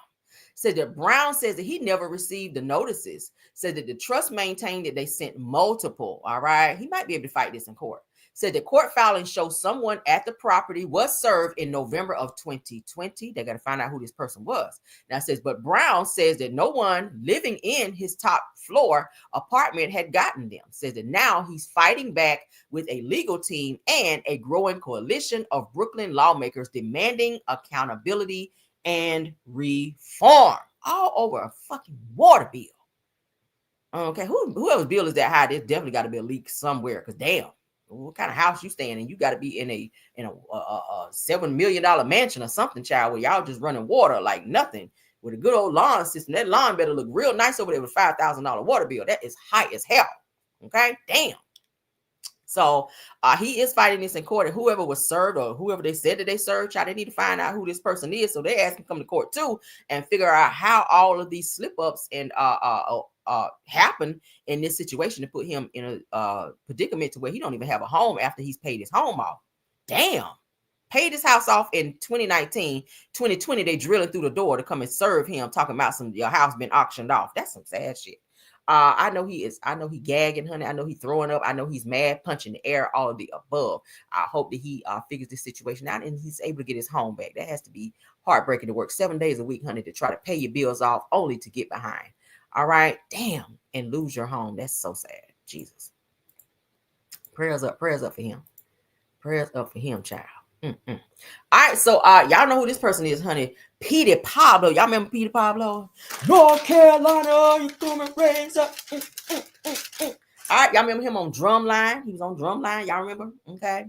Said that Brown says that he never received the notices. Said that the trust maintained that they sent multiple. All right. He might be able to fight this in court. Said the court filing shows someone at the property was served in November of 2020. They got to find out who this person was. Now it says, but Brown says that no one living in his top floor apartment had gotten them. Says that now he's fighting back with a legal team and a growing coalition of Brooklyn lawmakers demanding accountability and reform all over a fucking water bill. Okay, whoever's bill is that high, there's definitely got to be a leak somewhere. Because damn, what kind of house you staying in? You got to be in a $7 million mansion or something, child, where y'all just running water like nothing with a good old lawn system. That lawn better look real nice over there with a $5,000 water bill. That is high as hell. Okay, damn. So he is fighting this in court, and whoever was served or whoever they said that they served, child, they need to find out who this person is. So they ask him to come to court too and figure out how all of these slip ups and happen in this situation to put him in a predicament to where he don't even have a home after he's paid his home off. Damn. Paid his house off in 2019. 2020, they drilling through the door to come and serve him, talking about your house been auctioned off. That's some sad shit. I know he gagging, honey. I know he throwing up. I know he's mad, punching the air, all of the above. I hope that he figures this situation out and he's able to get his home back. That has to be heartbreaking to work 7 days a week, honey, to try to pay your bills off only to get behind. All right. Damn. And lose your home. That's so sad. Jesus. Prayers up for him. Prayers up for him, child. All right, so y'all know who this person is, honey. Petey Pablo. Y'all remember Petey Pablo? North Carolina, you coming raise up. All right, y'all remember him on Drumline? He was on Drumline. Y'all remember? Okay.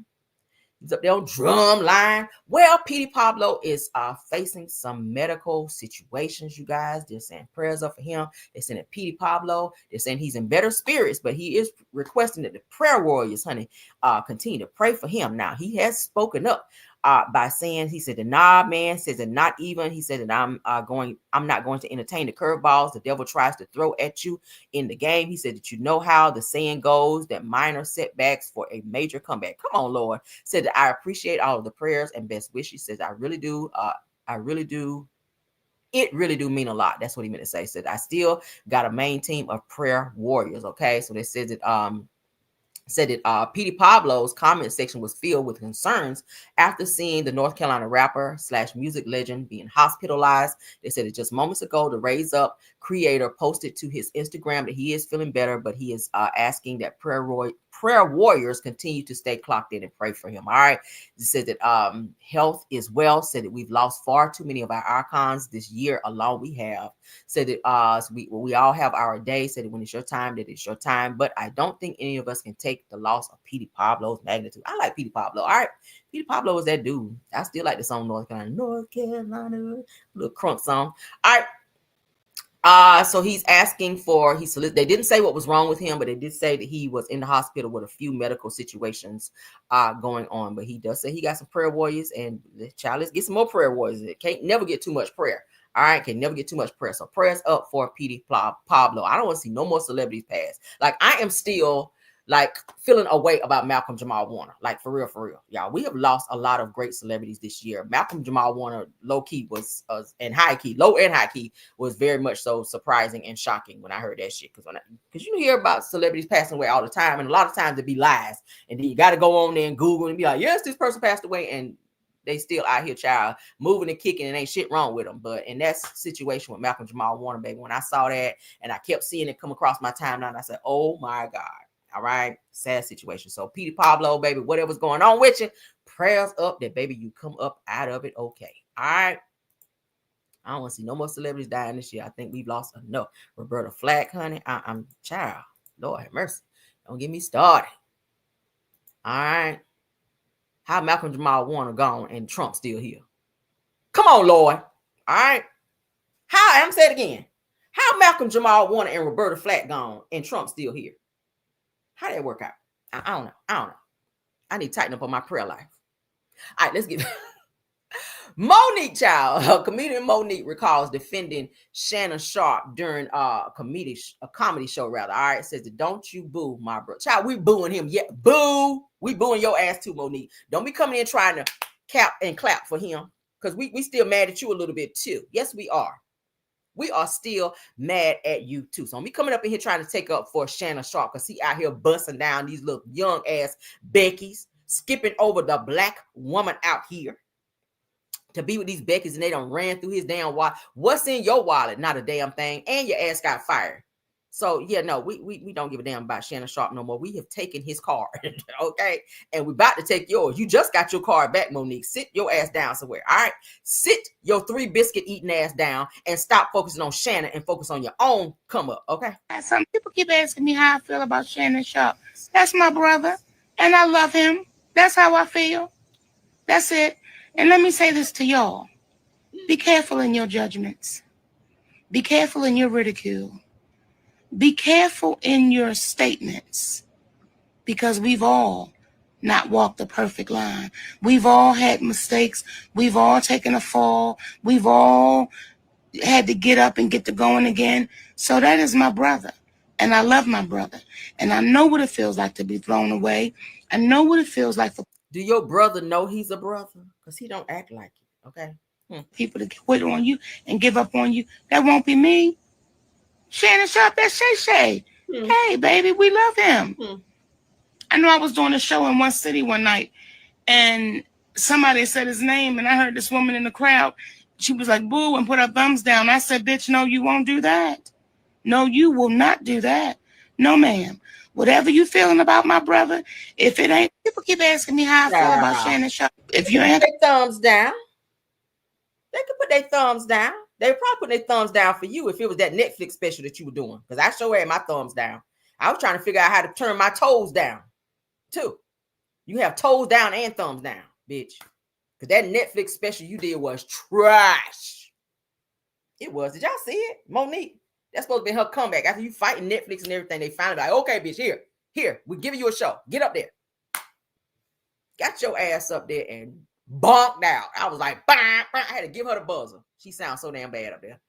He's up there on Drumline. Well, Petey Pablo is facing some medical situations, you guys. They're saying prayers up for him. They're saying that Petey Pablo, they're saying he's in better spirits, but he is requesting that the prayer warriors, honey, continue to pray for him. Now, he has spoken up by saying, he said, nah, man, says that not even, he said that I'm not going to entertain the curveballs the devil tries to throw at you in the game. He said that you know how the saying goes, that minor setbacks for a major comeback. Come on, Lord. Said that I appreciate all of the prayers and best wishes. Says I really do. It really do mean a lot. That's what he meant to say. Said I still got a main team of prayer warriors. Okay, so they said that Petey Pablo's comment section was filled with concerns after seeing the North Carolina rapper / music legend being hospitalized. They said it just moments ago. The Raise Up creator posted to his Instagram that he is feeling better, but he is asking that prayer warriors continue to stay clocked in and pray for him. All right. It said that health is well. Said that we've lost far too many of our icons this year alone. We have. Said that we all have our day. Said that when it's your time, that it's your time. But I don't think any of us can take the loss of Petey Pablo's magnitude. I like Petey Pablo. All right. Petey Pablo is that dude. I still like the song North Carolina, little crunk song. All right. So he's asking for, they didn't say what was wrong with him, but they did say that he was in the hospital with a few medical situations going on. But he does say he got some prayer warriors, and the child, let's get some more prayer warriors. It can't never get too much prayer. All right, can never get too much prayer. So prayers up for Petey Pablo. I don't want to see no more celebrities pass. Like, I am still like feeling a way about Malcolm Jamal Warner. Like, for real, y'all. We have lost a lot of great celebrities this year. Malcolm Jamal Warner, low key was, and high key, low and high key, was very much so surprising and shocking when I heard that shit. Because you hear about celebrities passing away all the time, and a lot of times it be lies. And then you got to go on there and Google and be like, yes, this person passed away, and they still out here, child, moving and kicking, and ain't shit wrong with them. But in that situation with Malcolm Jamal Warner, baby, when I saw that and I kept seeing it come across my timeline, I said, oh my God. All right, sad situation. So Petey Pablo, baby, whatever's going on with you, prayers up that, baby, you come up out of it okay. All right. I don't want to see no more celebrities dying this year. I think we've lost enough. Roberta Flack, honey, I'm child. Lord have mercy. Don't get me started. All right. How Malcolm Jamal Warner gone and Trump still here? Come on, Lord. All right. How, I'm saying it again. How Malcolm Jamal Warner and Roberta Flack gone and Trump still here? How did that work out? I don't know. I need to tighten up on my prayer life. All right, let's get Monique, child. Comedian Monique recalls defending Shannon Sharpe during a comedy show, rather. All right, says, don't you boo my bro. Child, we booing him. Yeah, boo. We booing your ass too, Monique. Don't be coming in trying to cap and clap for him, because we still mad at you a little bit too. Yes, we are. We are still mad at you too. So I'm coming up in here trying to take up for Shannon Sharpe, because he out here busting down these little young ass Beckys, skipping over the black woman out here to be with these Beckys, and they done ran through his damn wallet. What's in your wallet? Not a damn thing. And your ass got fired. So yeah, no, we don't give a damn about Shannon Sharpe no more. We have taken his card, okay? And we're about to take yours. You just got your card back, Monique. Sit your ass down somewhere, all right? Sit your 3 biscuit eating ass down and stop focusing on Shannon and focus on your own come up, okay? Some people keep asking me how I feel about Shannon Sharpe. That's my brother, and I love him. That's how I feel. That's it. And let me say this to y'all. Be careful in your judgments. Be careful in your ridicule. Be careful in your statements, because we've all not walked the perfect line. We've all had mistakes. We've all taken a fall. We've all had to get up and get to going again. So that is my brother, and I love my brother, and I know what it feels like to be thrown away. I know what it feels like for Do your brother know he's a brother? Because he don't act like it, okay? people to quit on you and give up on you. That won't be me. Shannon Sharpe, that's Shay. Hey, baby, we love him. I know I was doing a show in one city one night, and somebody said his name, and I heard this woman in the crowd. She was like, boo, and put her thumbs down. I said, bitch, no, you won't do that. No, you will not do that. No, ma'am. Whatever you feeling about my brother, if it ain't, people keep asking me how I feel about Shannon Sharpe. If you ain't their thumbs down, they could put their thumbs down. They would probably put their thumbs down for you if it was that Netflix special that you were doing. Because I sure had my thumbs down. I was trying to figure out how to turn my toes down, too. You have toes down and thumbs down, bitch. Because that Netflix special you did was trash. It was. Did y'all see it? Monique. That's supposed to be her comeback. After you fighting Netflix and everything, they finally like, okay, bitch, here, we're giving you a show. Get up there. Got your ass up there and bonked out. I was like, bah, bah. I had to give her the buzzer. She sounds so damn bad up there.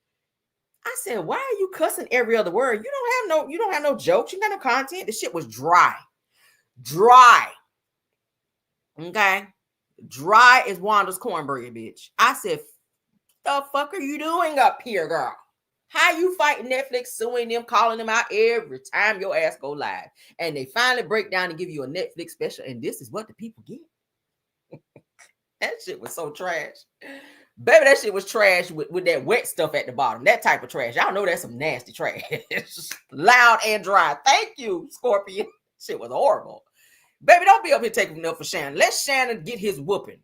I said, why are you cussing every other word? You don't have no jokes. You got no content. The shit was dry. Okay? Dry as Wanda's cornbread, bitch. I said, the fuck are you doing up here, girl? How you fighting Netflix, suing them, calling them out every time your ass go live? And they finally break down and give you a Netflix special, and this is what the people get. That shit was so trash. Baby, that shit was trash with that wet stuff at the bottom. That type of trash. Y'all know that's some nasty trash. Loud and dry. Thank you, Scorpion. Shit was horrible. Baby, don't be up here taking enough for Shannon. Let Shannon get his whooping.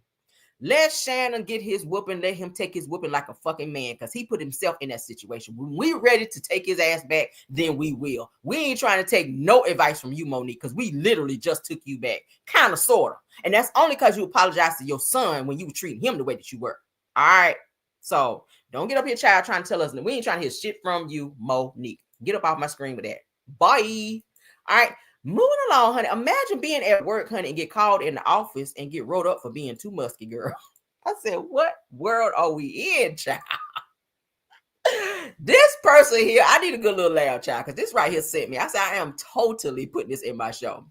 Let Shannon get his whooping. Let him take his whooping like a fucking man, because he put himself in that situation. When we ready to take his ass back, then we will. We ain't trying to take no advice from you, Monique, because we literally just took you back. Kind of, sort of. And that's only because you apologized to your son when you were treating him the way that you were. All right? So Don't get up here, child, trying to tell us. We ain't trying to hear shit from you, Monique. Get up off my screen with that. Bye. All right. Moving along, honey. Imagine being at work, honey, and get called in the office and get rolled up for being too musky, girl. I said, what world are we in, child? This person here, I need a good little laugh, child, because this right here sent me. I said, I am totally putting this in my show.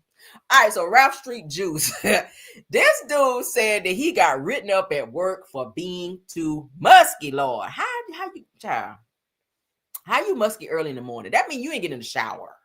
All right, so Ralph Street Juice. This dude said that he got written up at work for being too musky, Lord. How you, child? How you musky early in the morning? That means you ain't getting in the shower.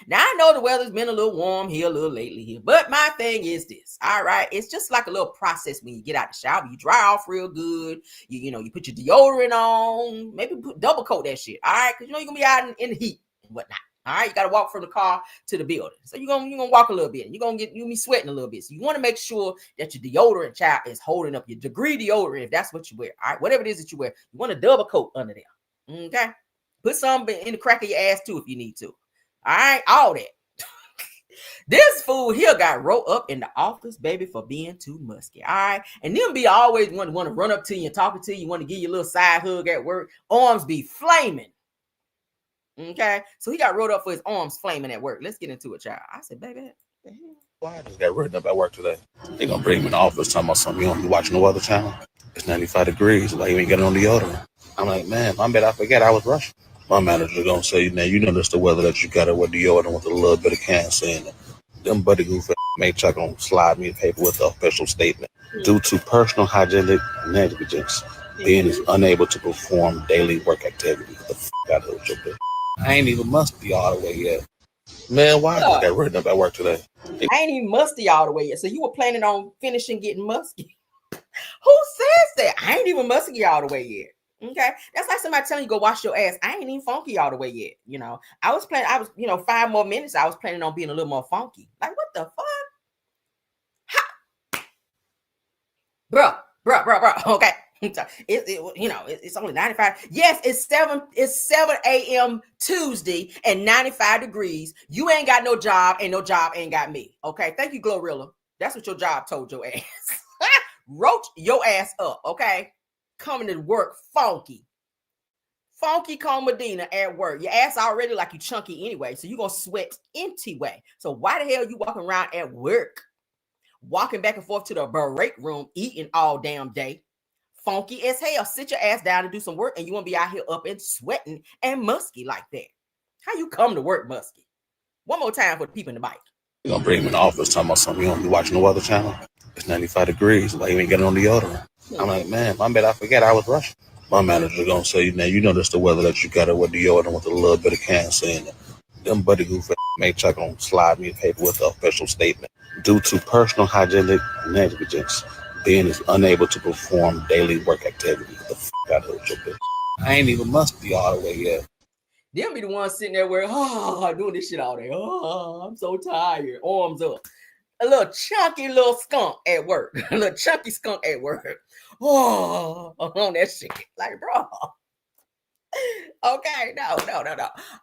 Now, I know the weather's been a little warm here, a little lately here, but my thing is this, all right? It's just like a little process when you get out the shower. You dry off real good. You know, you put your deodorant on, maybe double coat that shit, all right? Because, you know, you're going to be out in the heat and whatnot, all right? You got to walk from the car to the building. So you're gonna walk a little bit. You're going to be sweating a little bit. So you want to make sure that your deodorant, child, is holding up your degree deodorant, if that's what you wear, all right? Whatever it is that you wear, you want a double coat under there, okay? Put some in the crack of your ass, too, if you need to. All right, all that. This fool here got rolled up in the office, baby, for being too musky. All right, and them be always want to run up to you and talking to you, want to give you a little side hug at work. Arms be flaming. Okay, so he got rolled up for his arms flaming at work. Let's get into it, child. I said, baby, what the hell? Why I just got written up at work today? They gonna bring me in the office talking about something. You don't be watching the weather channel. It's 95 degrees. Like you ain't getting on deodorant. I'm like, man, my bad. I forget I was rushing. My manager gonna say, now you know that's the weather that you gotta wear deodorant with a little bit of cancer in it. Them buddy goof may try gonna slide me a paper with the official statement. Due to personal hygienic negligence, being is unable to perform daily work activities. The f out of your bitch. I ain't even musty all the way yet. Man, why I just got written up at work today? I ain't even musty all the way yet. So you were planning on finishing getting musky? Who says that? I ain't even musky all the way yet. Okay, that's like somebody telling you go wash your ass. I ain't even funky all the way yet. You know, I was 5 more minutes. I was planning on being a little more funky. Like, what the fuck? Bruh. Okay. It's only 95. Yes, it's 7 a.m. Tuesday and 95 degrees. You ain't got no job and no job ain't got me. Okay. Thank you, Glorilla. That's what your job told your ass. Roach your ass up. Okay. Coming to work funky Cone Medina at work. Your ass already like you chunky anyway, so you're gonna sweat anyway. So why the hell you walking around at work, walking back and forth to the break room, eating all damn day, funky as hell? Sit your ass down and do some work, and you want to be out here up and sweating and musky like that. How you come to work musky? One more time for the people in the bike. They gonna bring me in the office talking about something. You don't be watching the weather channel. It's 95 degrees. Like you ain't getting on deodorant. I'm like, man, my bad. I forget I was rushing. My manager gonna say, now you know that's the weather that you gotta wear deodorant with a little bit of cancer in it. Them buddy goof may try gonna slide me a paper with the official statement. Due to personal hygienic negligence, being is unable to perform daily work activities. The f out of your bitch. I ain't even musty all the way yet. They'll be the ones sitting there where, doing this shit all day. I'm so tired. Arms up. A little chunky little skunk at work. A little chunky skunk at work. On that shit. Like, bro. Okay, no. All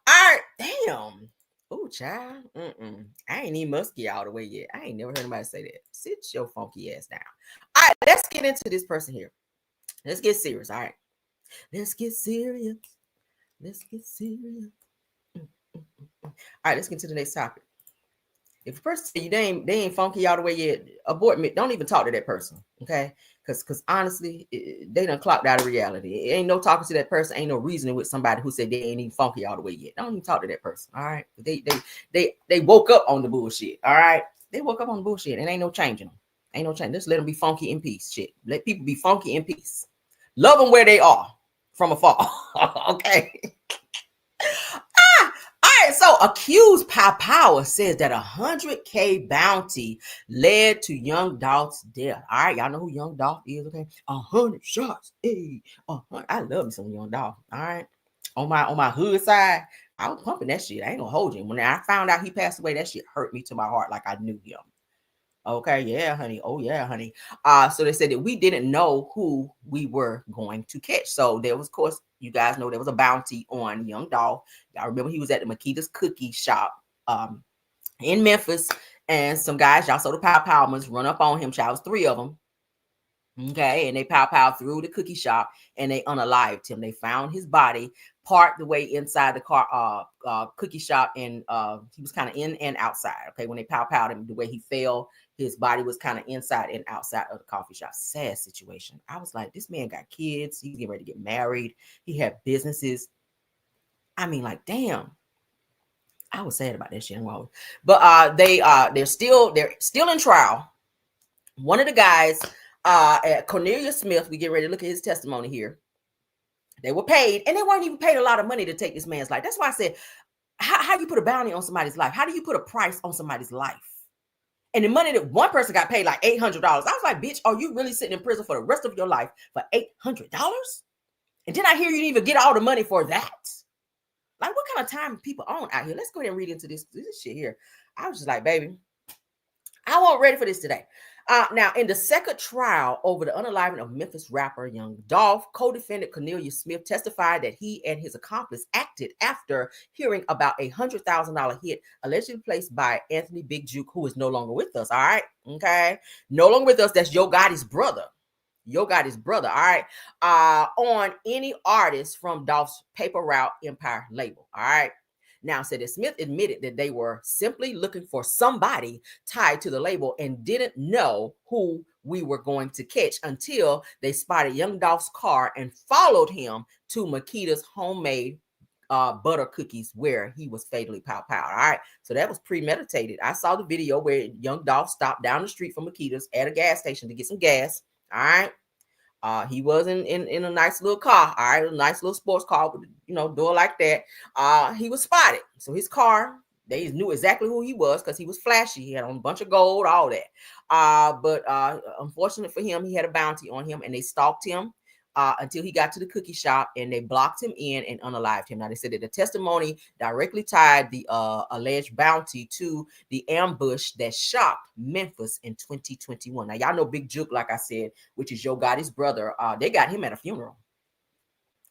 right, damn. Ooh, child. I ain't even musky all the way yet. I ain't never heard anybody say that. Sit your funky ass down. All right, let's get into this person here. Let's get serious, all right? Let's get serious. All right, let's get to the next topic. If a person say you they ain't funky all the way yet, abort me. Don't even talk to that person, okay? Because honestly, they done clocked out of reality. It ain't no talking to that person. Ain't no reasoning with somebody who said they ain't even funky all the way yet. Don't even talk to that person, all right? They woke up on the bullshit, all right? They woke up on the bullshit, and ain't no changing them. Ain't no change. Just let them be funky in peace, shit. Let people be funky in peace. Love them where they are from afar, okay? All right, so accused Power says that 100K bounty led to young Dolph's death. All right, y'all know who young Dolph is, okay? 100 shots. Hey, I love me some young Dolph. All right, on my hood side, I was pumping that shit. I ain't gonna hold you. When I found out he passed away, that shit hurt me to my heart like I knew him. Okay, yeah, honey. Oh, yeah, honey. So they said that we didn't know who we were going to catch. So there was, of course, you guys know there was a bounty on young Dolph. Y'all remember he was at the Makita's Cookie Shop in Memphis. And some guys, y'all saw the Powermans run up on him. Child, was 3 of them. Okay, and they pow through the cookie shop and they unalived him. They found his body part the way inside the car, cookie shop, and he was kind of in and outside. Okay, when they powed him, the way he fell, his body was kind of inside and outside of the coffee shop. Sad situation. I was like, this man got kids. He's getting ready to get married. He had businesses. I mean, like, damn. I was sad about that shit. But they're still in trial. One of the guys, Cornelius Smith, we get ready to look at his testimony here. They were paid, and they weren't even paid a lot of money to take this man's life. That's why I said, how do you put a bounty on somebody's life? How do you put a price on somebody's life? And the money that one person got paid like $800. I was like, bitch, are you really sitting in prison for the rest of your life for $800? And then I hear you didn't even get all the money for that. Like, what kind of time are people on out here? Let's go ahead and read into this shit here. I was just like, baby, I wasn't ready for this today. Now, in the second trial over the unaliving of Memphis rapper Young Dolph, co-defendant Cornelius Smith testified that he and his accomplice acted after hearing about a $100,000 hit allegedly placed by Anthony Big Juke, who is no longer with us. All right, okay, no longer with us. That's Yo Gotti's brother. Yo Gotti's brother. All right, on any artist from Dolph's Paper Route Empire label. All right. Now, said that Smith admitted that they were simply looking for somebody tied to the label and didn't know who we were going to catch until they spotted Young Dolph's car and followed him to Makita's homemade butter cookies where he was fatally pow. All right. So that was premeditated. I saw the video where Young Dolph stopped down the street from Makita's at a gas station to get some gas. All right. He was in a nice little car, all right, a nice little sports car with, door like that. He was spotted. So his car, they knew exactly who he was because he was flashy. He had on a bunch of gold, all that. But unfortunate for him, he had a bounty on him, and they stalked him until he got to the cookie shop, and they blocked him in and unalived him. Now, they said that the testimony directly tied the alleged bounty to the ambush that shocked Memphis in 2021. Now, y'all know Big Juke, like I said, which is Yo Gotti's brother. They got him at a funeral.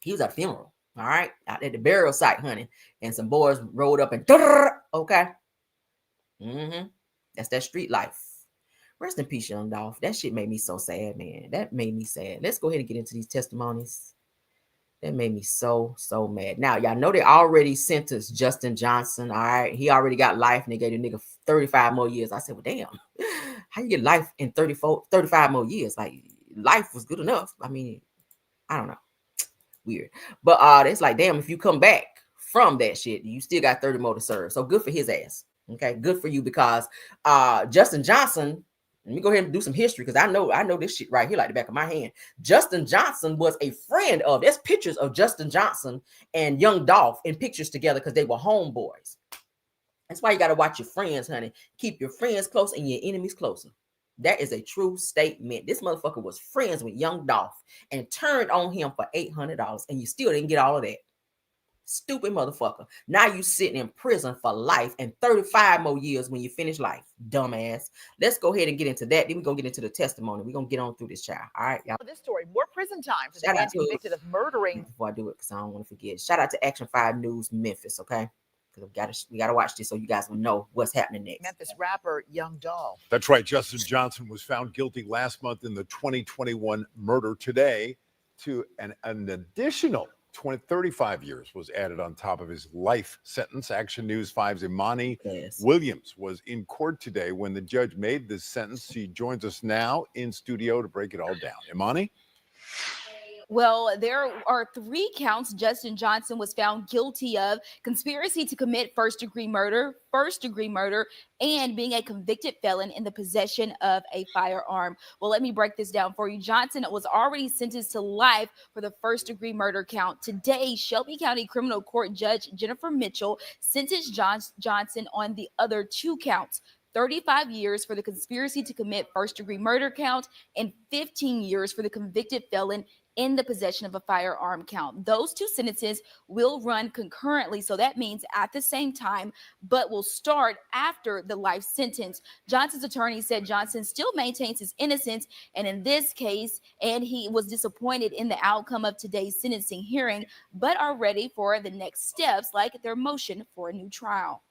He was at a funeral, all right, out at the burial site, honey. And some boys rolled up and, okay. That's that street life. Rest in peace, Young Dolph. That shit made me so sad, man. That made me sad. Let's go ahead and get into these testimonies. That made me so mad. Now, y'all know they already sentenced Justin Johnson. All right. He already got life, and they gave the nigga 35 more years. I said, well, damn. How you get life in 35 more years? Like, life was good enough. I mean, I don't know. Weird. But it's like, damn, if you come back from that shit, you still got 30 more to serve. So good for his ass. Okay. Good for you, because Justin Johnson, let me go ahead and do some history, because I know this shit right here like the back of my hand. Justin Johnson was a friend of, there's pictures of Justin Johnson and Young Dolph in pictures together because they were homeboys. That's why you got to watch your friends, honey. Keep your friends close and your enemies closer. That is a true statement. This motherfucker was friends with Young Dolph and turned on him for $800, and you still didn't get all of that. Stupid motherfucker. Now you sitting in prison for life and 35 more years when you finish life. Dumbass. Let's go ahead and get into that. Then we're going to get into the testimony. We're going to get on through this, child. All right, y'all. This story, more prison time for the man convicted of murdering. Before I do it, because I don't want to forget. Shout out to Action 5 News Memphis, okay? Because we gotta watch this so you guys will know what's happening next. Memphis rapper Young Dolph. That's right. Justin Johnson was found guilty last month in the 2021 murder. Today, to an additional 35 years was added on top of his life sentence. Action News 5's Imani Williams was in court today when the judge made this sentence. She joins us now in studio to break it all down. Imani? Well, there are 3 counts Justin Johnson was found guilty of: conspiracy to commit first-degree murder, and being a convicted felon in the possession of a firearm. Well, let me break this down for you. Johnson was already sentenced to life for the first-degree murder count. Today, Shelby County Criminal Court Judge Jennifer Mitchell sentenced Johnson on the other 2 counts. 35 years for the conspiracy to commit first-degree murder count and 15 years for the convicted felon in the possession of a firearm count. Those 2 sentences will run concurrently, so that means at the same time, but will start after the life sentence. Johnson's attorney said Johnson still maintains his innocence, and in this case, and he was disappointed in the outcome of today's sentencing hearing, but are ready for the next steps, like their motion for a new trial.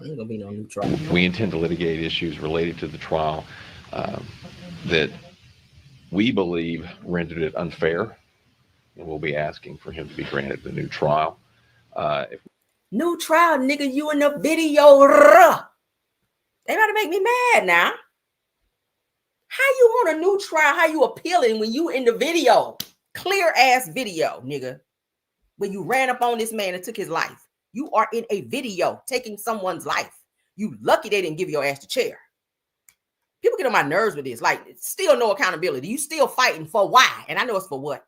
Ain't gonna be no new trial. We intend to litigate issues related to the trial that we believe rendered it unfair, and we'll be asking for him to be granted the new trial. New trial, nigga, you in the video. They about to make me mad now. How you want a new trial? How you appealing when you in the video? Clear ass video, nigga. When you ran up on this man and took his life. You are in a video taking someone's life. You lucky they didn't give your ass the chair. People get on my nerves with this. Like, still no accountability. You still fighting for why? And I know it's for what.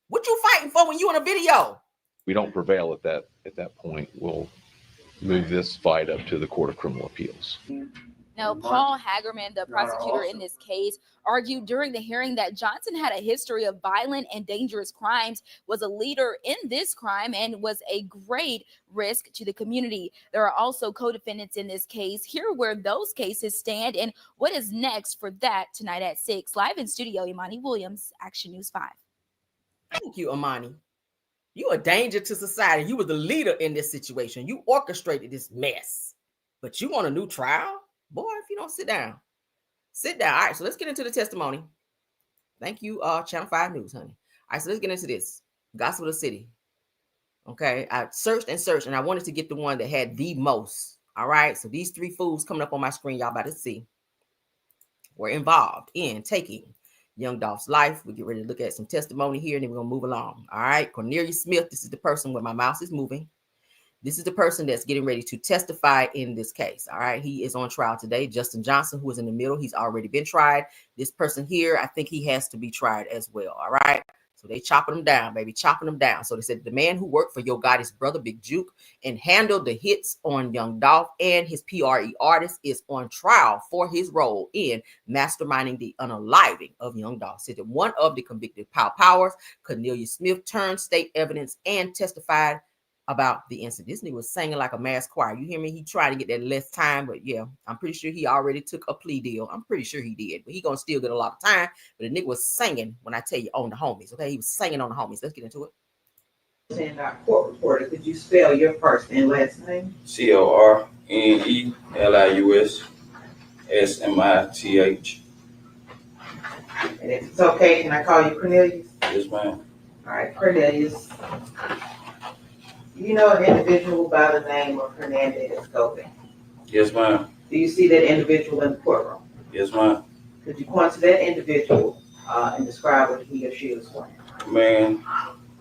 What you fighting for when you in a video? We don't prevail at that point, we'll move this fight up to the Court of Criminal Appeals. Now, Paul Hagerman, the prosecutor in this case, argued during the hearing that Johnson had a history of violent and dangerous crimes, was a leader in this crime, and was a great risk to the community. There are also co-defendants in this case. Here where those cases stand and what is next for that tonight at 6. Live in studio, Imani Williams, Action News 5. Thank you, Imani. You a danger to society. You were the leader in this situation. You orchestrated this mess. But you want a new trial? Boy, if you don't sit down. Sit down. All right, so let's get into the testimony. Thank you, Channel 5 News, honey. All right, so let's get into this. Gospel of the City. Okay, I searched and I wanted to get the one that had the most. All right, so these 3 fools coming up on my screen, y'all about to see, were involved in taking young Dolph's life. We get ready to look at some testimony here, and then we're going to move along. All right, Cornelius Smith, this is the person where my mouse is moving. This is the person that's getting ready to testify in this case. All right. He is on trial today. Justin Johnson, who is in the middle, he's already been tried. This person here, I think he has to be tried as well. All right. So they chopping him down, baby, chopping him down. So they said the man who worked for Yo Gotti's brother, Big Juke, and handled the hits on young Dolph and his PRE artist is on trial for his role in masterminding the unaliving of young Dolph. Said that one of the convicted powers, Cornelius Smith, turned state evidence and testified about the incident. This nigga was singing like a mass choir. You hear me? He tried to get that less time, but yeah, I'm pretty sure he already took a plea deal. I'm pretty sure he did, but he gonna still get a lot of time. But the nigga was singing when I tell you on the homies. Okay, he was singing on the homies. Let's get into it. And our court reporter, could you spell your first and last name? CORNELIUS-SMITH. And if it's okay, can I call you Cornelius? Yes, ma'am. All right, Cornelius. You know an individual by the name of Hernandez Gobin? Yes, ma'am. Do you see that individual in the courtroom? Yes, ma'am. Could you point to that individual and describe what he or she was wearing? Man,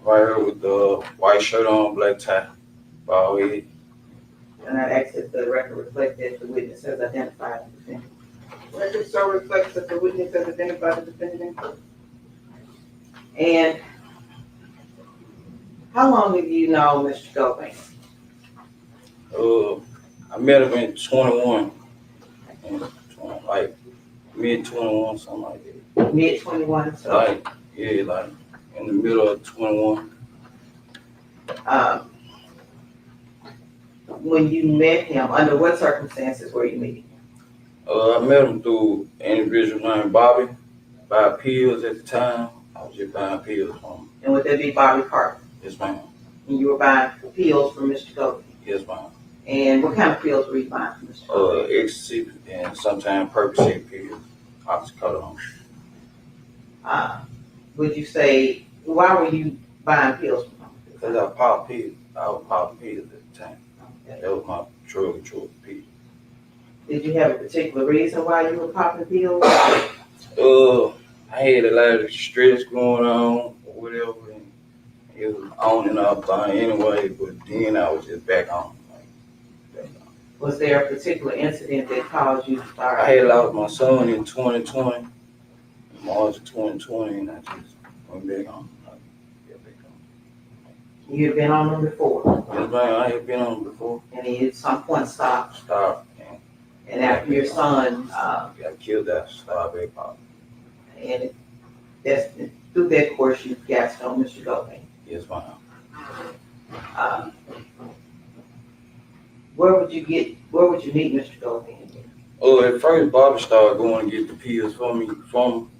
right here with the white shirt on, black tie, bald head. And I asked if the record reflects that the witness has identified the defendant. Record so reflects that the witness has identified the defendant. And how long have you known Mr. Gobin? I met him in 21, like mid-21, something like that. Mid-21, so. Like, yeah, like in the middle of 21. When you met him, under what circumstances were you meeting him? I met him through an individual named Bobby, buy pills at the time. I was just buying pills from him. And would that be Bobby Carter? Yes, ma'am. And you were buying pills from Mr. Gobin? Yes, ma'am. And what kind of pills were you buying from Mr. Gobin? Ecstasy and sometimes Percocet pills, oxycodone. Would you say, why were you buying pills from him? Because I popped pills. I was popping pills at the time. Okay. That was my drug of choice, pills. Did you have a particular reason why you were popping pills? I had a lot of stress going on or whatever. And it was on and off thing anyway, but then I was just back on. Was there a particular incident that caused you to start? I had lost my son in 2020, March of 2020, and I just went back on. You had been on them before? Yes, man, I had been on them before. And he at some point stopped? Stopped. And after your son got killed, that stopped back on. And that's through that course you got to know Mr. Gobin? Yes, ma'am. Where would you meet Mr. Gobin? At first, Bobby started going to get the pills from him,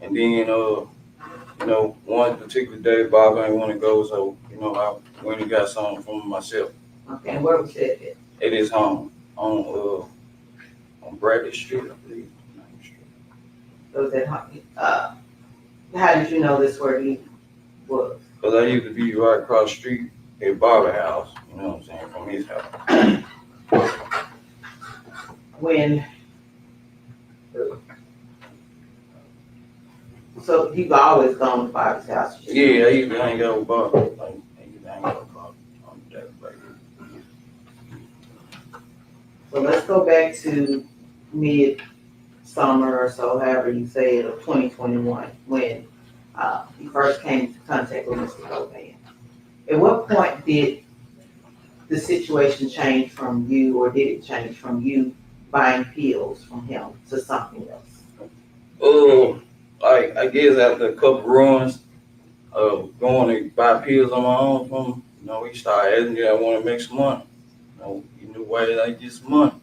and then, one particular day, Bobby ain't want to go, so, I went and got something from him myself. Okay, and where was that at? At his home, on Bradley Street, I believe. So that, How did you know this where he was? Because I used to be right across the street at Barber House, you know what I'm saying, from his house. When, so you've always gone to Bob's house? Yeah, I used to hang out with Barber. Like, I used to hang out with Barber on that, like. So let's go back to mid-summer or so, however you say it, of 2021, when you first came into contact with Mr. Govan. At what point did the situation change from you, or did it change from you buying pills from him to something else? Like, I guess after a couple runs of going to buy pills on my own from him, you know, he started asking me, I want to make some money. You know, he knew why I get some money.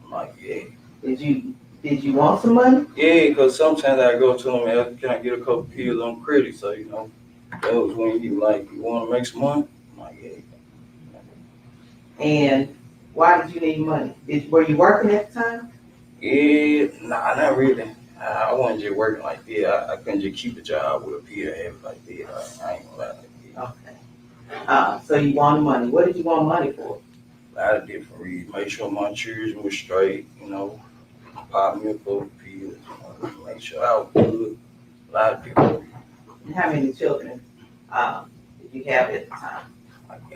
I'm like, yeah. Did you want some money? Yeah, because sometimes I go to him and ask, can I get a couple pills on credit? So, you know, that was when he like, you want to make some money? I'm like, yeah. And why did you need money? Were you working at the time? Yeah, nah, not really. I wasn't just working like that. I couldn't just keep a job with a pill habit like that. I ain't gonna lie like that. Okay. So you wanted money. What did you want money for? A lot of different reasons. Make sure my children were straight, you know, pop me a couple pills, you know, make sure I was good. A lot of different reasons. And how many children did you have at the time?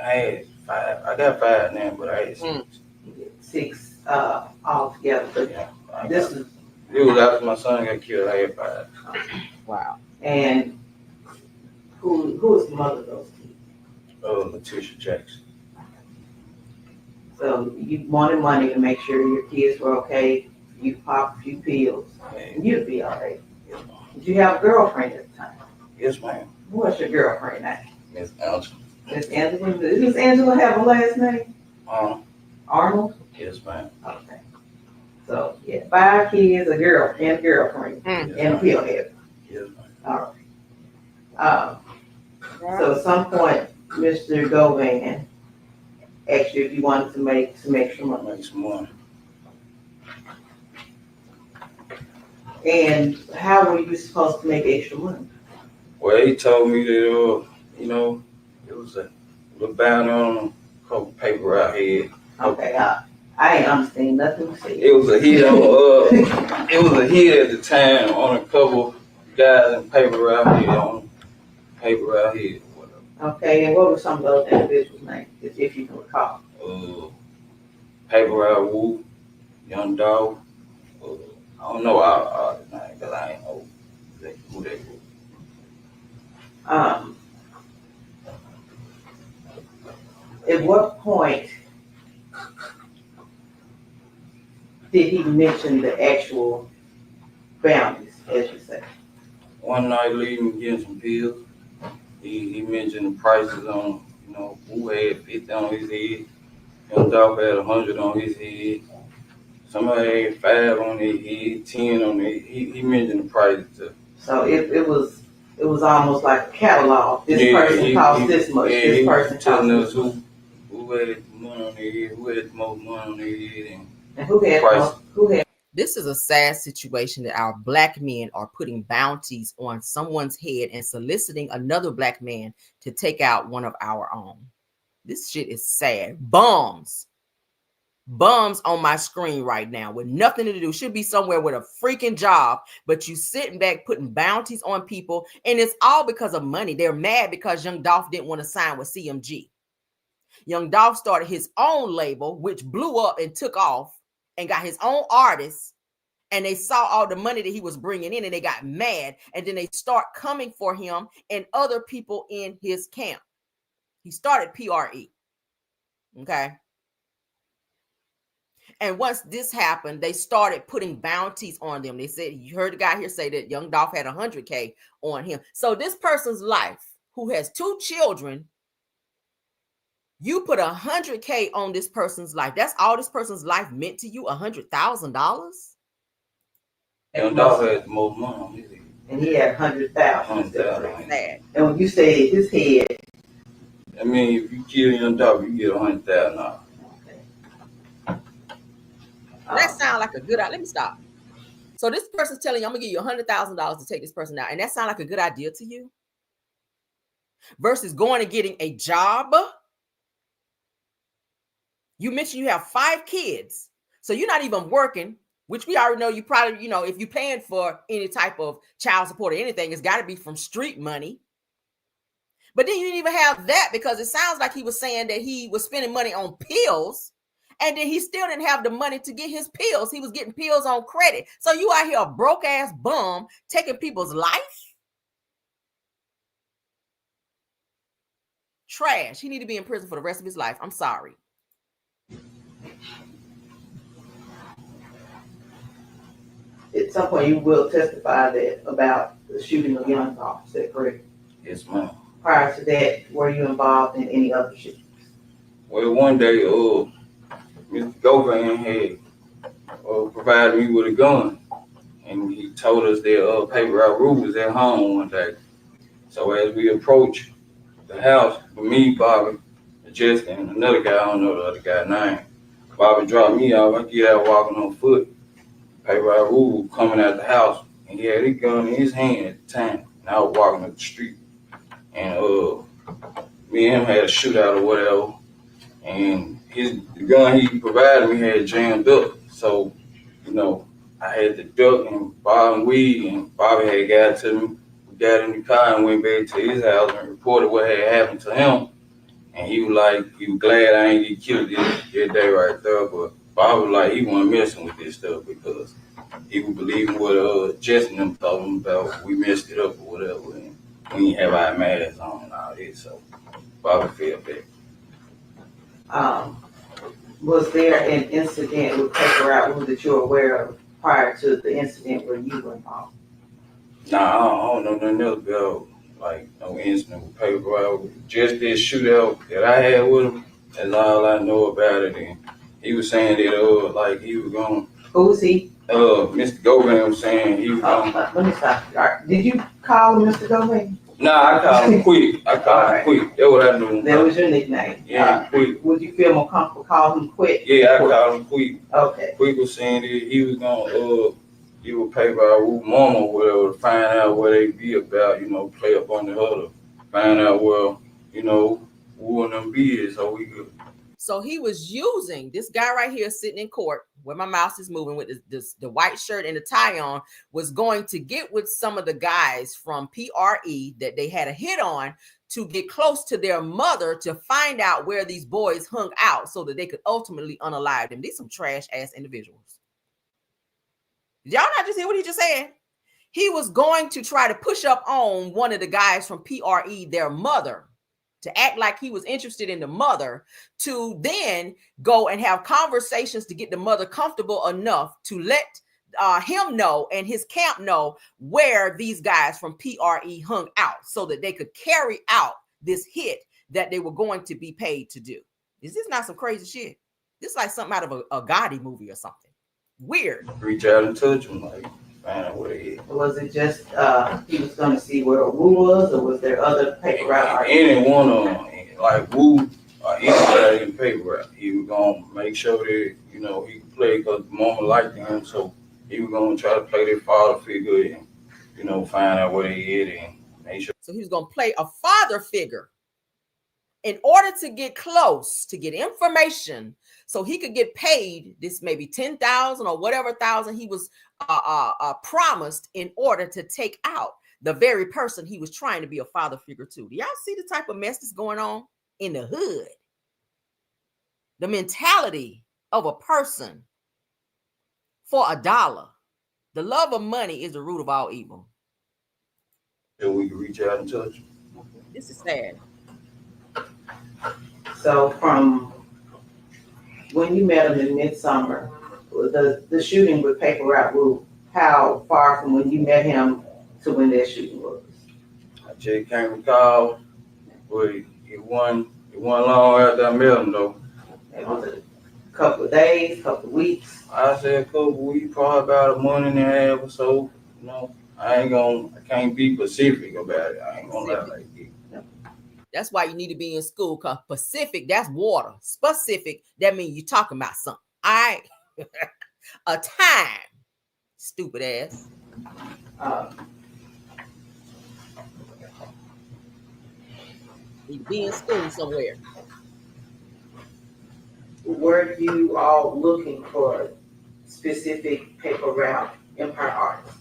I had 5. I got 5 now, but I had 6. 6 altogether. Yeah, It was after my son got killed. I had 5. Wow. And who is the mother of those kids? Letitia Jackson. So you wanted money to make sure your kids were okay. You popped a few pills, and you'd be all right. Yes, Did you have a girlfriend at the time? yes, ma'am. What's your girlfriend name? Miss Angela. Miss Angela. Does Miss Angela have a last name? Arnold? Yes, ma'am. Okay. So, yeah, 5 kids, a girlfriend, and a pill head. Yes, ma'am. All right. So at some point, Mr. Govan asked you if you wanted to make some extra money. Make some money. And how were you supposed to make extra money? Well, he told me that, you know, it was a little bounty on a couple paper out here. Okay, I ain't understand nothing you said. It was a hit on, it was a hit at the time on a couple guys in paper out here, whatever. Okay, and what were some of those individuals' names, if you can recall? Paper out Woo, Young Dolph. I don't know all the names because I ain't know who they were. At what point did he mention the actual bounties, as you say? One night leaving getting some pills, he mentioned the prices on, you know, who had 50 on his head, Young Dolph had 100 on his head, somebody had 5 on their head, 10 on their head. He mentioned the prices too. So it was almost like a catalog. This person costs this much. This person costs this much. Who had money on their head, who had the most money on their head, and who had. This is a sad situation that our black men are putting bounties on someone's head and soliciting another black man to take out one of our own. This shit is sad. Bums on my screen right now with nothing to do. Should be somewhere with a freaking job, but you sitting back putting bounties on people, and it's all because of money. They're mad because Young Dolph didn't want to sign with CMG. Young Dolph started his own label, which blew up and took off, and got his own artists, and they saw all the money that he was bringing in, and they got mad, and then they start coming for him and other people in his camp. He started PRE, okay? And once this happened, they started putting bounties on them. They said, you heard the guy here say that Young Dolph had 100K on him. So this person's life, who has 2 children, you put 100K on this person's life. That's all this person's life meant to you, $100,000? Young Dolph had the most money on his head. And he had 100,000. Sad. And when you say his head, I mean, if you kill Young Dolph, you get $100,000. That sounds like a good idea. Let me stop. So this person's telling you, I'm gonna give you $100,000 to take this person out, and that sounds like a good idea to you? Versus going and getting a job. You mentioned you have 5 kids, so you're not even working, which we already know you probably, if you're paying for any type of child support or anything, it's got to be from street money. But then you didn't even have that, because it sounds like he was saying that he was spending money on pills, and then he still didn't have the money to get his pills. He was getting pills on credit. So you out here a broke ass bum taking people's life? Trash. He need to be in prison for the rest of his life. I'm sorry. At some point, you will testify that about the shooting of young Dolph. Is that correct? Yes, ma'am. Prior to that, were you involved in any other shootings? Well, one day, Mr. Govan had provided me with a gun, and he told us that paper RHOA was at home one day. So as we approached the house, with me, Bobby, Jessica, and another guy, I don't know the other guy's name, Bobby dropped me off. I get out walking on foot. Paper RHOA coming out the house, and he had his gun in his hand at the time, and I was walking up the street. And me and him had a shootout or whatever, and the gun he provided me had jammed up. So, I had to duck and Bob and weed, and Bobby had got to me. We got in the car and went back to his house and reported what had happened to him. And he was glad I ain't get killed that day right there. But Bob was like, he wasn't messing with this stuff because he was believing what Jess and them told him about. We messed it up or whatever. And we didn't have our masks on and all this. So Bobby felt bad. Was there an incident with paper RHOA that you're aware of prior to the incident where you were involved? Nah, I don't know nothing else about no incident with paper RHOA. Just this shootout that I had with him, that's all I know about it. And he was saying that he was going. Who was he? Mr. Govan was saying he was going. Let me stop. Did you call him Mr. Govan? Nah, I called him Quick. That's what I knew. That was your nickname. Yeah, Quick. Would you feel more comfortable calling him Quick? Yeah, I called him Quick. Okay. Quick was saying that he was going he would pay by RHOA mama or whatever to find out where they be about, play up on the huddle, find out where, who and them be is, so we could. So he was using this guy right here sitting in court where my mouse is moving with the white shirt and the tie on, was going to get with some of the guys from PRE that they had a hit on to get close to their mother to find out where these boys hung out so that they could ultimately unalive them. These some trash ass individuals. Did y'all not just hear what he just said? He was going to try to push up on one of the guys from PRE, their mother, to act like he was interested in the mother, to then go and have conversations to get the mother comfortable enough to let him know and his camp know where these guys from PRE hung out so that they could carry out this hit that they were going to be paid to do. Is this not some crazy shit? This is like something out of a Gotti movie or something. Weird. Reach out and touch him, find out where he is. Was it just he was going to see where RHOA was, or was there other paper route? Any one of them, RHOA or anybody in the paper route, he was going to make sure that, he could play because the mama liked him, so he was going to try to play that father figure and, find out where he is and make sure. So he was going to play a father figure in order to get close, to get information, so he could get paid this maybe 10,000 or whatever thousand he was promised in order to take out the very person he was trying to be a father figure to. Do y'all see the type of mess that's going on in the hood? The mentality of a person for $1. The love of money is the root of all evil. So we can reach out and touch him. This is sad. So from when you met him in midsummer, the shooting with paper RHOA, how far from when you met him to when that shooting was? I just can't recall, but it wasn't long after I met him though. It was a couple of days, couple of weeks. I said a couple of weeks, probably about a month and a half or so. I can't be specific about it. I ain't gonna lie like that. That's why you need to be in school, because Pacific, that's water. Specific, that means you're talking about something. A time Stupid ass. Need to be in school somewhere. Were you all looking for specific paper route Empire artists?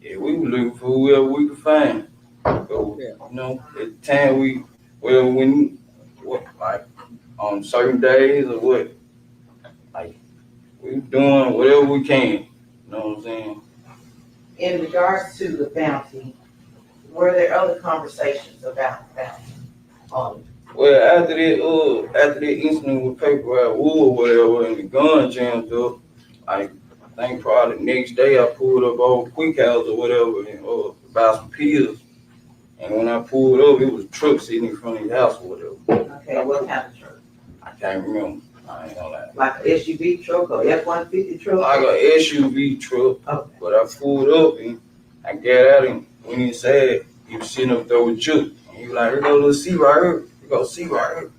Yeah, we were looking for whoever we could find. So, you know, at the time like on certain days or what, like we were doing whatever we can. You know what I'm saying? In regards to the bounty, were there other conversations about the bounty? Well, after that incident with paper at wool or whatever, and the gun jammed up, I think probably the next day I pulled up over Quick House or whatever and about some pills. And when I pulled up, it was a truck sitting in front of his house or whatever. Okay, what kind of truck? I can't remember. I ain't gonna lie. Like an SUV truck or F-150 truck? Like an SUV truck. Okay. But I pulled up and I got out and when he said he was sitting up there with Juke. And he was like, here go little C right here. Here go C right here.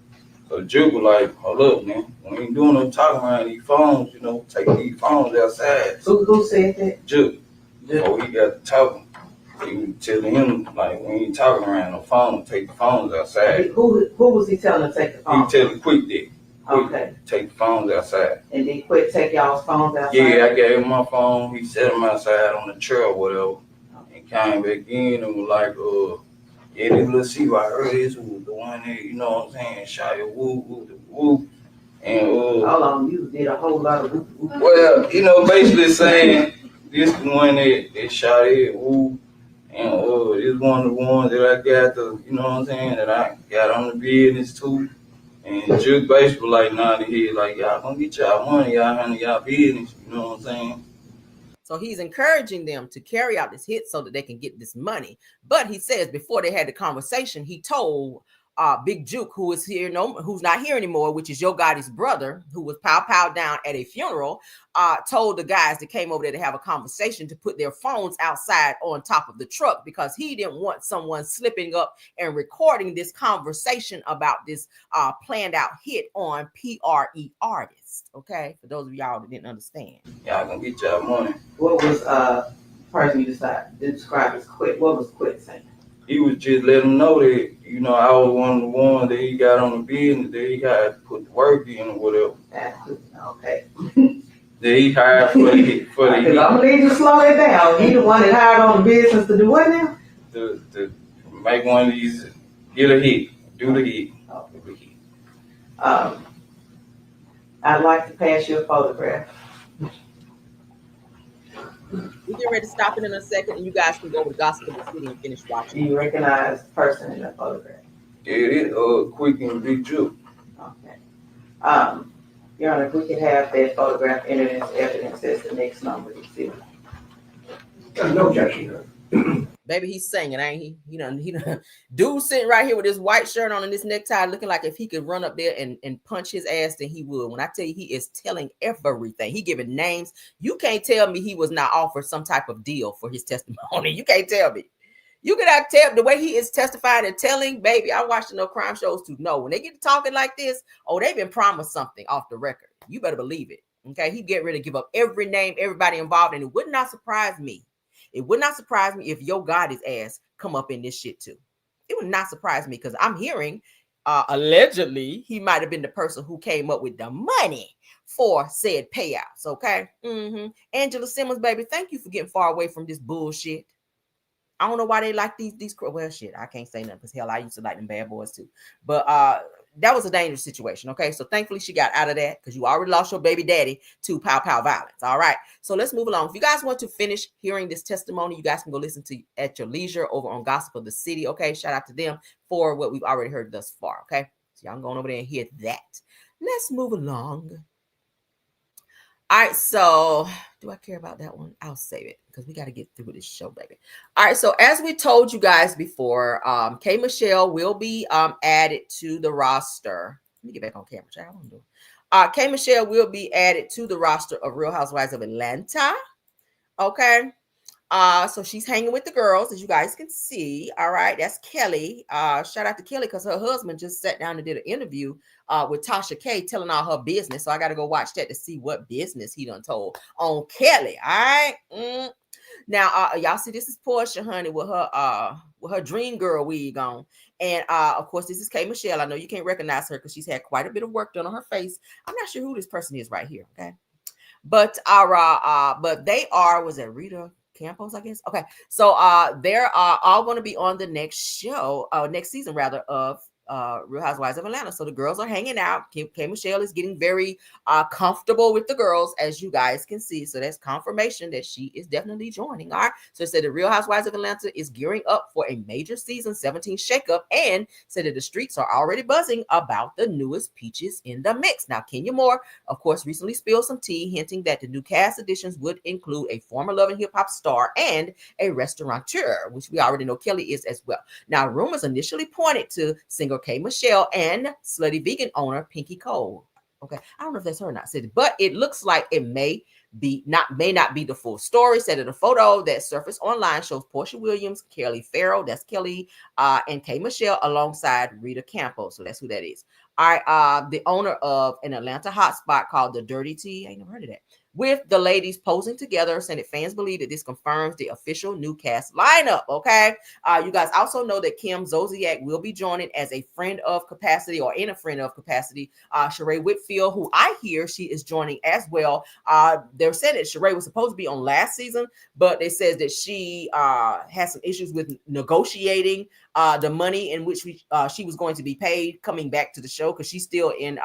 So Juke was like, hold up, man. We ain't doing no talking around these phones, you know, take these phones outside. Who said that? Juke. Oh, he got to talking. He was telling him, like, we ain't talking around no phone, take the phones outside. Who was he telling to take the phone? He telling Quick that. Okay. Take the phones outside. And then Quick take y'all's phones outside? Yeah, I gave him my phone. He set them outside on the chair or whatever. And came back in and was like, yeah, this little C right here, this was the one that, you know what I'm saying, shot your whoop. And hold on, you did a whole lot of whoop. Well, you know, basically saying this the one that shot it, whoop. And this one of the ones that I got the, you know what I'm saying, that I got on the business too. And Juke basically like nodding his head, like, y'all gonna get y'all money, y'all handle y'all business, you know what I'm saying? So he's encouraging them to carry out this hit so that they can get this money. But he says before they had the conversation, he told Big Juke, who is here, who's not here anymore, which is Yo Gotti's brother, who was pow down at a funeral, told the guys that came over there to have a conversation to put their phones outside on top of the truck because he didn't want someone slipping up and recording this conversation about this planned out hit on PRE artists. Okay, for those of y'all that didn't understand. Y'all gonna get y'all money. What was person you described as Quick? What was Quick saying? He was just letting them know that, you know, I was one of the ones that he got on the business that he had to put the work in or whatever. Okay. That he hired for the hit. I'm gonna need you to slow that down. He the one that hired on the business to do what now? To make one of these, get a hit, do the hit. I'd like to pass you a photograph. We get ready to stop it in a second, and you guys can go over to Gospel of the City and finish watching. Do you recognize the person in that photograph? Yeah, it is Quick and Big Juke. Okay. Your Honor, if we could have that photograph entered as evidence as the next number you see. No objection. Baby, he's singing, ain't he? He done, dude sitting right here with his white shirt on and this necktie looking like if he could run up there and punch his ass, then he would. When I tell you, he is telling everything. He giving names. You can't tell me he was not offered some type of deal for his testimony. You can't tell me. You cannot tell the way he is testifying and telling, baby, I watched enough crime shows to know when they get to talking like this, they've been promised something off the record. You better believe it. Okay, he get ready to give up every name, everybody involved, and it would not surprise me. It would not surprise me if Yo Gotti's ass come up in this shit too. It would not surprise me because I'm hearing allegedly he might have been the person who came up with the money for said payouts. Okay. Angela Simmons, baby, thank you for getting far away from this bullshit. I don't know why they like these well shit. I can't say nothing because hell, I used to like them bad boys too. But that was a dangerous situation. Okay. So thankfully she got out of that because you already lost your baby daddy to pow violence. All right. So let's move along. If you guys want to finish hearing this testimony, you guys can go listen to at your leisure over on Gospel of the City. Okay. Shout out to them for what we've already heard thus far. Okay. So y'all going over there and hear that. Let's move along. All right, so do I care about that one? I'll save it because we got to get through this show, baby. All right, so as we told you guys before, K. Michelle will be added to the roster. Let me get back on camera. I want to do. K. Michelle will be added to the roster of Real Housewives of Atlanta. Okay. So she's hanging with the girls, as you guys can see. All right, that's Kelly. Shout out to Kelly because her husband just sat down and did an interview with Tasha K telling all her business. So I got to go watch that to see what business he done told on Kelly. All right. Now, y'all see this is Portia, honey, with her dream girl wig on. And of course, this is K Michelle. I know you can't recognize her because she's had quite a bit of work done on her face. I'm not sure who this person is right here. Okay. But they are, was it Rita Campos, I guess? Okay. So they're all going to be on the next show, next season rather, of Real Housewives of Atlanta. So the girls are hanging out. K Michelle is getting very comfortable with the girls, as you guys can see. So that's confirmation that she is definitely joining. All right. So it said the Real Housewives of Atlanta is gearing up for a major season 17 shakeup, and said that the streets are already buzzing about the newest peaches in the mix. Now, Kenya Moore, of course, recently spilled some tea, hinting that the new cast additions would include a former Love and Hip Hop star and a restaurateur, which we already know Kelly is as well. Now, rumors initially pointed to singer K Michelle and slutty vegan owner Pinky Cole. Okay, I don't know if that's her or not, but it looks like it may not be the full story. Said that a photo that surfaced online shows Portia Williams, Kelly Farrell, that's Kelly, and K Michelle alongside Rita Campos. So that's who that is. All right, the owner of an Atlanta hotspot called the Dirty Tea. I ain't never heard of that. With the ladies posing together, saying that fans believe that this confirms the official new cast lineup. Okay. You guys also know that Kim Zolciak will be joining as a friend of capacity, or in a friend of capacity. Sheree Whitfield, who I hear she is joining as well. They're saying that Sheree was supposed to be on last season, but they says that she has some issues with negotiating the money in which she was going to be paid coming back to the show, because she's still in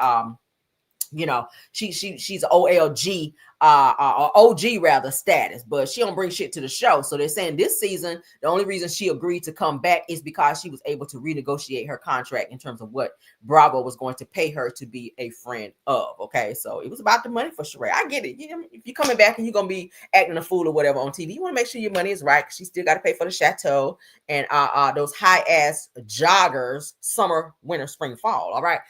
she's OLG or OG rather status, but she don't bring shit to the show. So they're saying this season, the only reason she agreed to come back is because she was able to renegotiate her contract in terms of what Bravo was going to pay her to be a friend of. Okay, so it was about the money for Sheree. I get it. If you're coming back and you're gonna be acting a fool or whatever on TV, you want to make sure your money is right, because she still got to pay for the chateau and those high ass joggers, summer, winter, spring, fall. All right.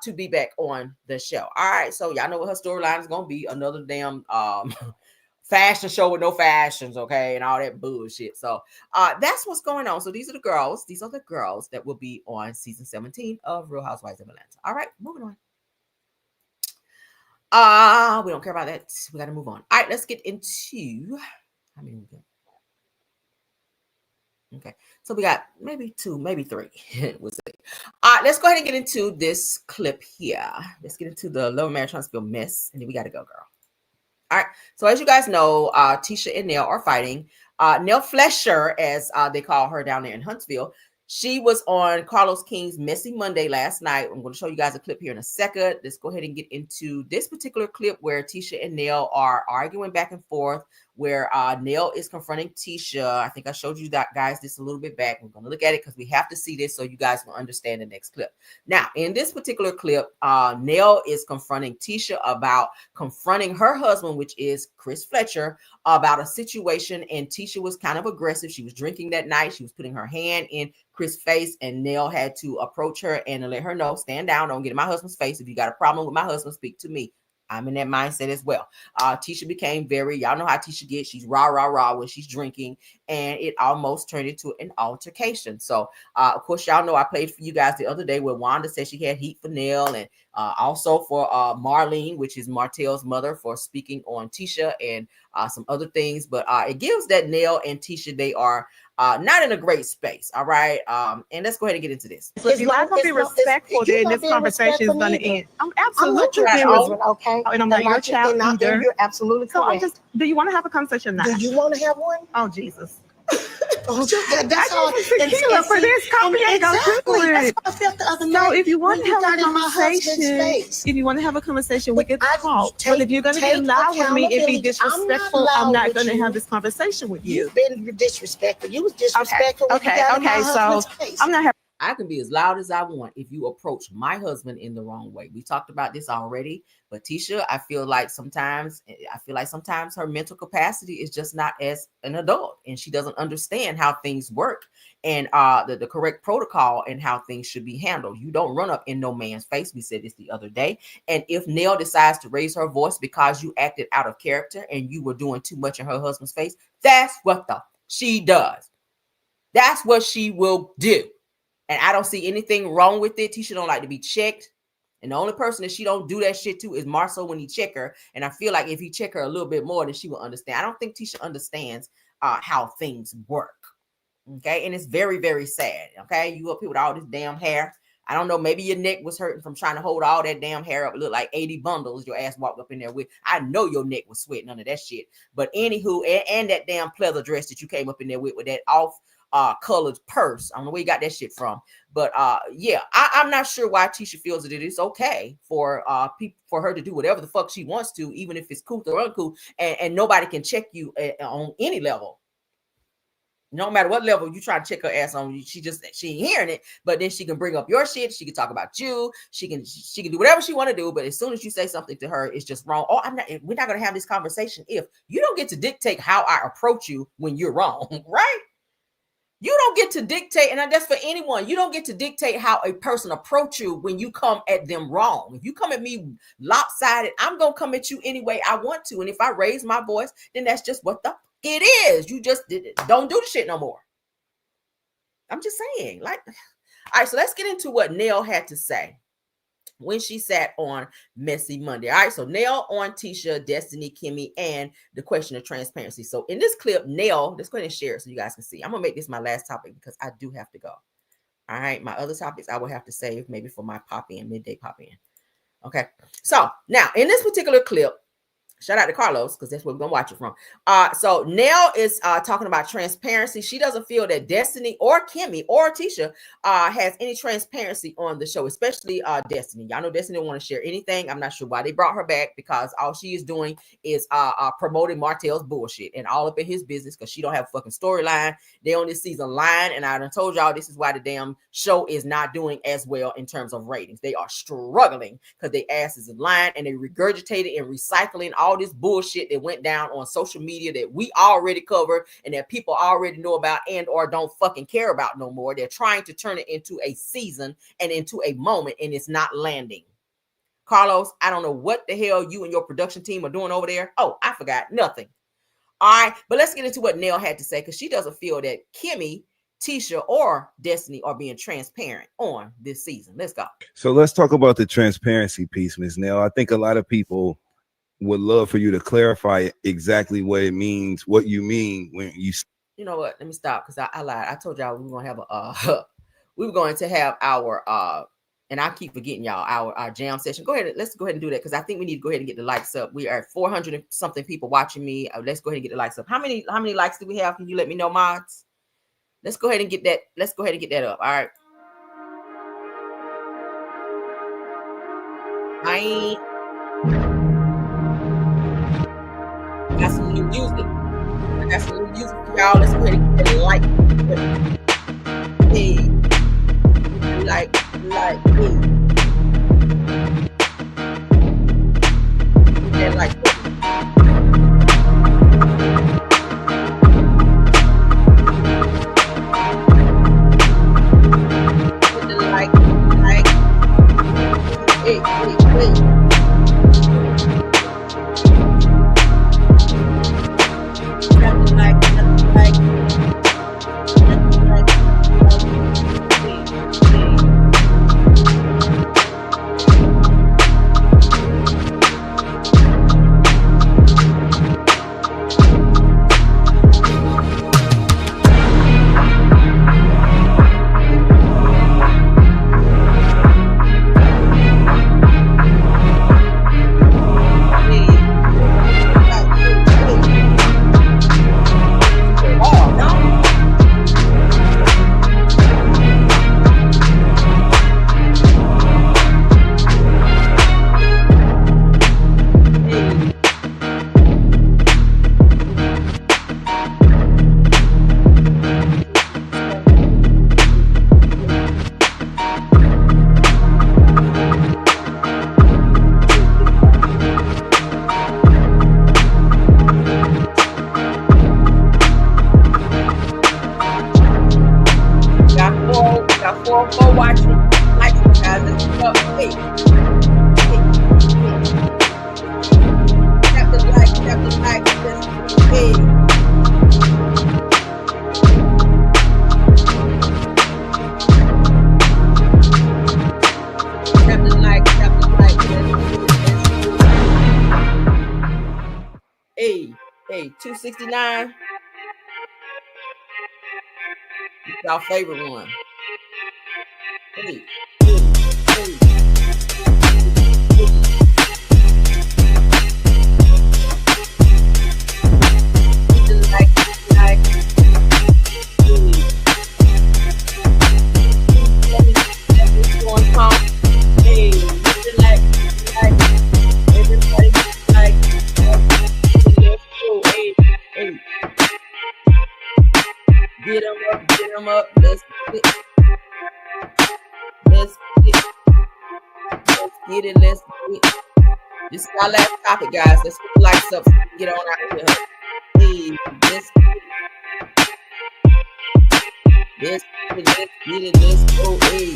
To be back on the show. All right, so y'all know what her storyline is gonna be. Another damn fashion show with no fashions, okay, and all that bullshit. So that's what's going on. So these are the girls that will be on season 17 of Real Housewives of Atlanta. All right, moving on. We don't care about that. We got to move on. All right, let's get into how many we got. Okay, so we got maybe 2, maybe 3. We'll see. Let's go ahead and get into this clip here. Let's get into the Love Marriage Huntsville mess, and then we got to go, girl. All right, so as you guys know, Tisha and Nell are fighting. Nell Flesher, as they call her down there in Huntsville, she was on Carlos King's Messy Monday last night. I'm going to show you guys a clip here in a second. Let's go ahead and get into this particular clip where Tisha and Nell are arguing back and forth, where Nell is confronting Tisha. I think I showed you that, guys, this a little bit back. We're going to look at it because we have to see this so you guys will understand the next clip. Now, in this particular clip, Nell is confronting Tisha about confronting her husband, which is Chris Fletcher, about a situation, and Tisha was kind of aggressive. She was drinking that night. She was putting her hand in Chris' face, and Nell had to approach her and let her know, stand down, don't get in my husband's face. If you got a problem with my husband, speak to me. I'm in that mindset as well. Tisha became y'all know how Tisha gets. She's rah when she's drinking, and it almost turned into an altercation. So, of course, y'all know I played for you guys the other day where Wanda said she had heat for Nell, and also for Marlene, which is Martell's mother, for speaking on Tisha and some other things. But it gives that Nell and Tisha, they are not in a great space. All right. And let's go ahead and get into this. So if you're not going to be respectful, then this conversation is going to end. I'm absolutely okay? And I'm not your child either. You're absolutely correct. So do you want to have a conversation now? Do you want to have one? Oh, Jesus. That's all. Tequila for this coffee ain't gonna do it. That's what I felt the other night. So if you want to have a conversation, we can talk. But if you're going to be loud with me and be disrespectful, I'm not going to have this conversation with you. You've been disrespectful. You was disrespectful. Okay. So I'm not having. I can be as loud as I want if you approach my husband in the wrong way. We talked about this already, but Tisha, I feel like sometimes her mental capacity is just not as an adult, and she doesn't understand how things work and the correct protocol and how things should be handled. You don't run up in no man's face. We said this the other day. And if Nell decides to raise her voice because you acted out of character and you were doing too much in her husband's face, that's what she does. That's what she will do. And I don't see anything wrong with it. Tisha don't like to be checked. And the only person that she don't do that shit to is Marceau when he check her. And I feel like if he check her a little bit more, then she will understand. I don't think Tisha understands how things work. Okay. And it's very, very sad. Okay. You up here with all this damn hair. I don't know. Maybe your neck was hurting from trying to hold all that damn hair up. It looked like 80 bundles your ass walked up in there with. I know your neck was sweating under that shit. But anywho, and that damn pleather dress that you came up in there with that off colored purse. I don't know where you got that shit from, but yeah, I'm not sure why Tisha feels that it is okay for her to do whatever the fuck she wants to, even if it's cool or uncool, and nobody can check you on any level. No matter what level you try to check her ass on, she ain't hearing it. But then she can bring up your shit. She can talk about you. She can do whatever she want to do. But as soon as you say something to her, it's just wrong. Oh, we're not gonna have this conversation if you don't get to dictate how I approach you when you're wrong, right? You don't get to dictate, and that's for anyone. You don't get to dictate how a person approach you when you come at them wrong. If you come at me lopsided, I'm going to come at you any way I want to. And if I raise my voice, then that's just what it is. You just don't do the shit no more. I'm just saying. All right, so let's get into what Nell had to say when she sat on Messy Monday. All right, so Nell on Tisha, Destiny, Kimmy, and the question of transparency. So in this clip, Nell, let's go ahead and share it so you guys can see. I'm gonna make this my last topic because I do have to go. All right, my other topics I will have to save maybe for my midday pop in. Okay, so now in this particular clip, shout out to Carlos because that's where we're gonna watch it from. So Nell is talking about transparency. She doesn't feel that Destiny or Kimmy or Tisha has any transparency on the show, especially Destiny. Y'all know Destiny don't want to share anything. I'm not sure why they brought her back because all she is doing is promoting Martell's bullshit and all up in his business because she don't have a fucking storyline. They on this season line, and I done told y'all this is why the damn show is not doing as well in terms of ratings. They are struggling because they asses in line and they regurgitated and recycling all this bullshit that went down on social media that we already covered and that people already know about and or don't fucking care about no more. They're trying to turn it into a season and into a moment, and it's not landing. Carlos, I don't know what the hell you and your production team are doing over there. Oh, I forgot. Nothing. All right, but let's get into what Nell had to say because she doesn't feel that Kimmy, Tisha, or Destiny are being transparent on this season. Let's go. So let's talk about the transparency piece, Ms. Nell. I think a lot of people would love for you to clarify exactly what it means, what you mean when you. You know what? Let me stop because I lied. I told y'all we were going to have our and I keep forgetting y'all our jam session. Go ahead, let's go ahead and do that because I think we need to go ahead and get the likes up. We are at 400 and something people watching me. Let's go ahead and get the likes up. How many likes do we have? Can you let me know, mods? Let's go ahead and get that. Let's go ahead and get that up. All right. Got some new music. I got some new music for y'all. Let's go ahead and get that like. Hey, like, hey. Get that like. Get the like. Hey. got 404 watching. Like, guys, let's go up. Hey. Tap the like. Hey. Tap the like. Hey, 269. What's our favorite one? Hey. Get them up, let's get it. This is our last topic, guys. Let's put the lights up so we can get on out of here. Hey, let's go. Hey.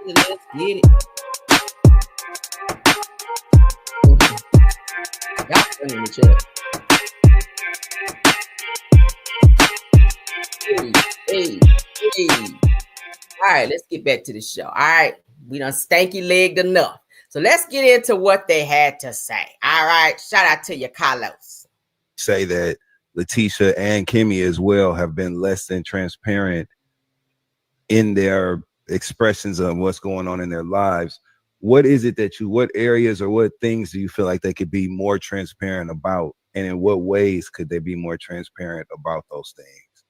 Let's get it. Y'all in the chat. Hey. All right, let's get back to the show. All right, we done stanky legged enough. So let's get into what they had to say. All right, shout out to you, Carlos. Say that Letitia and Kimmy as well have been less than transparent in their expressions of what's going on in their lives. What is it that what areas or what things do you feel like they could be more transparent about? And in what ways could they be more transparent about those things?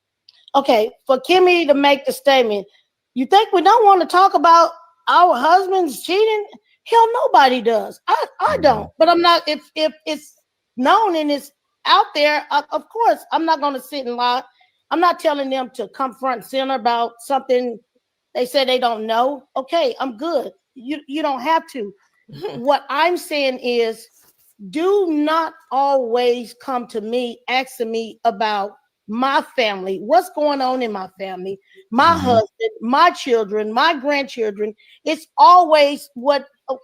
Okay, for Kimmy to make the statement, you think we don't want to talk about our husbands cheating? Hell, nobody does. I don't. But I'm not, if it's known and it's out there, of course, I'm not going to sit and lie. I'm not telling them to come front and center about something they say they don't know. Okay, I'm good. You don't have to. What I'm saying is, do not always come to me asking me about my family, what's going on in my family, my husband, my children, my grandchildren. It's always what, oh,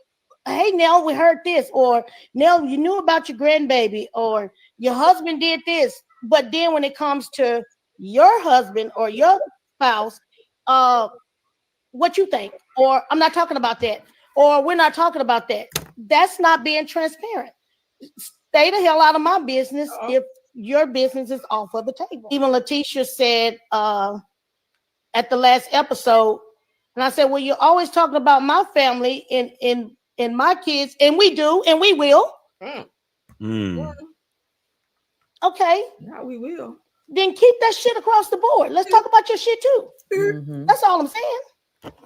hey, Nell, we heard this, or Nell, you knew about your grandbaby, or your husband did this. But then when it comes to your husband or your spouse, what you think? Or I'm not talking about that, or we're not talking about that. That's not being transparent. Stay the hell out of my business if your business is off of the table. Even Letitia said at the last episode, and I said, well, you're always talking about my family and my kids, and we do, and we will. Okay. Now we will. Then keep that shit across the board. Let's talk about your shit too. That's all I'm saying.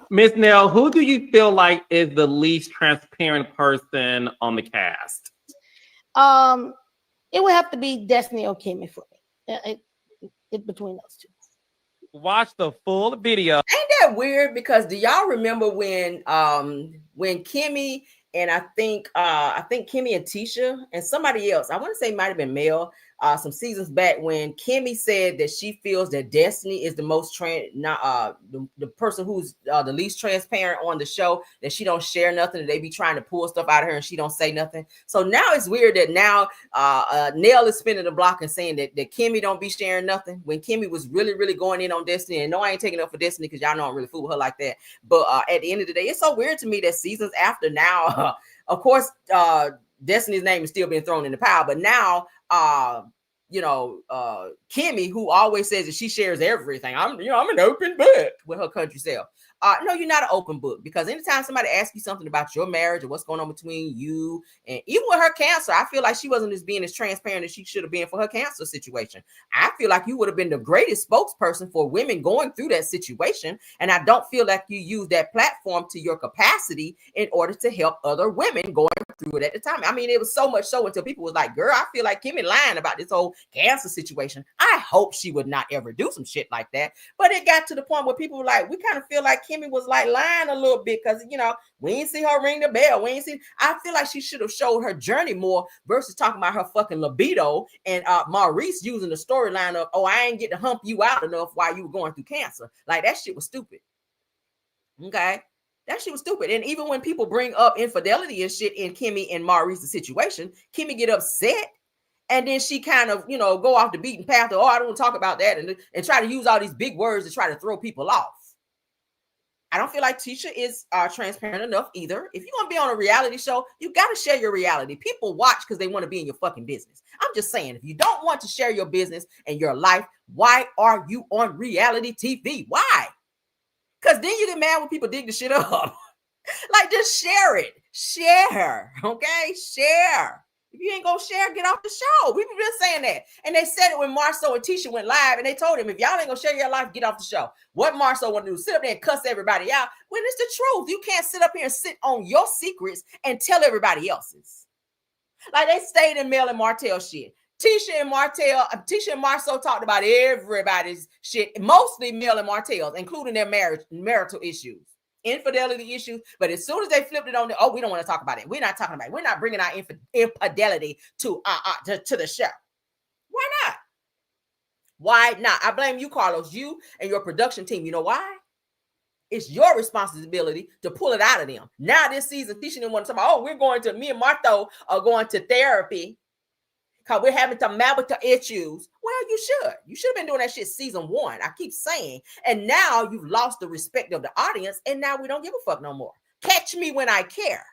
Miss Nell, who do you feel like is the least transparent person on the cast? It would have to be Destiny or Kimmy for me. It between those two. Watch the full video. Ain't that weird? Because do y'all remember when Kimmy and I think Kimmy and Tisha and somebody else, I want to say might have been Mel, some seasons back, when Kimmy said that she feels that Destiny is the most the person who's the least transparent on the show, that she don't share nothing, that they be trying to pull stuff out of her and she don't say nothing. So now it's weird that now Nell is spinning the block and saying that Kimmy don't be sharing nothing, when Kimmy was really, really going in on Destiny. And no, I ain't taking up for Destiny because y'all know I'm really fool with her like that. But at the end of the day, it's so weird to me that seasons after now, of course, Destiny's name is still being thrown in the pile, but now Kimmy, who always says that she shares everything. I'm an open book with her country self. No, you're not an open book, because anytime somebody asks you something about your marriage or what's going on between you, and even with her cancer, I feel like she wasn't being as transparent as she should have been for her cancer situation. I feel like you would have been the greatest spokesperson for women going through that situation. And I don't feel like you use that platform to your capacity in order to help other women going through it at the time. I mean, it was so much so until people was like, girl, I feel like Kimmy lying about this whole cancer situation. I hope she would not ever do some shit like that. But it got to the point where people were like, we kind of feel like Kimmy was like lying a little bit, because we ain't see her ring the bell. I feel like she should have showed her journey more versus talking about her fucking libido and Maurice using the storyline of, oh, I ain't get to hump you out enough while you were going through cancer. Like, that shit was stupid. Okay. That shit was stupid. And even when people bring up infidelity and shit in Kimmy and Maurice's situation, Kimmy get upset. And then she kind of, go off the beaten path of, oh, I don't want to talk about that. And try to use all these big words to try to throw people off. I don't feel like Tisha is transparent enough either. If you're going to be on a reality show, you got to share your reality. People watch because they want to be in your fucking business. I'm just saying, if you don't want to share your business and your life, why are you on reality TV? Why? Because then you get mad when people dig the shit up. Like, just share it. Share. Okay? Share. If you ain't gonna share, get off the show. We've been saying that. And they said it when Marceau and Tisha went live, and they told him, if y'all ain't gonna share your life, get off the show. What Marceau want to do? Sit up there and cuss everybody out. When it's the truth. You can't sit up here and sit on your secrets and tell everybody else's. Like, they stayed in Mel and Martell shit. Tisha and Marceau talked about everybody's shit, mostly Mel and Martell's, including their marital issues. Infidelity issues, but as soon as they flipped it on we don't want to talk about it. We're not talking about it. We're not bringing our infidelity to the show. Why not? Why not? I blame you, Carlos, you and your production team. You know why? It's your responsibility to pull it out of them. Now this season, Tisha didn't want to talk about, me and Martho are going to therapy because we're having some marital issues. Well, you should. You should have been doing that shit season 1. I keep saying. And now you've lost the respect of the audience, and now we don't give a fuck no more. Catch me when I care.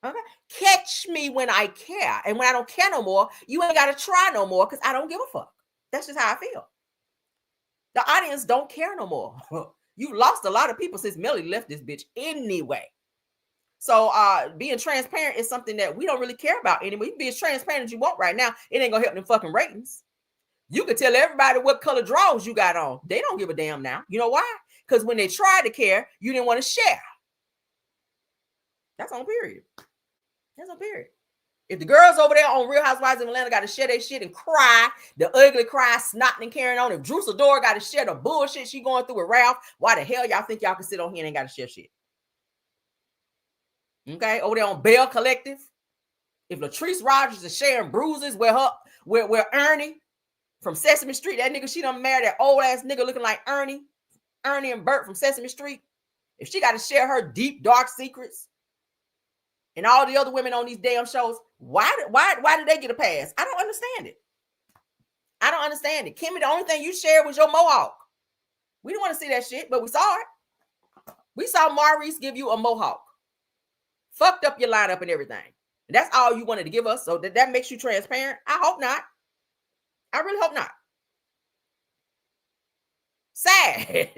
Okay? Catch me when I care. And when I don't care no more, you ain't got to try no more because I don't give a fuck. That's just how I feel. The audience don't care no more. You lost a lot of people since Melly left this bitch anyway. So being transparent is something that we don't really care about anymore. You can be as transparent as you want right now. It ain't gonna help them fucking ratings. You can tell everybody what color drawers you got on. They don't give a damn now. You know why? Because when they tried to care, you didn't want to share. That's on period. That's on period. If the girls over there on Real Housewives of Atlanta got to share their shit and cry, the ugly cry, snotting and carrying on, if Drew Sidora got to share the bullshit she going through with Ralph, why the hell y'all think y'all can sit on here and ain't got to share shit? Okay, over there on Bell Collective, if Latrice Rogers is sharing bruises where Ernie from Sesame Street, that nigga, she done married that old ass nigga looking like Ernie and Bert from Sesame Street. If she got to share her deep dark secrets, and all the other women on these damn shows, why did they get a pass? I don't understand it. I don't understand it. Kimmy, the only thing you shared was your mohawk. We didn't want to see that shit, but we saw it. We saw Maurice give you a mohawk. Fucked up your lineup and everything. And that's all you wanted to give us. So that makes you transparent? I hope not. I really hope not. Sad.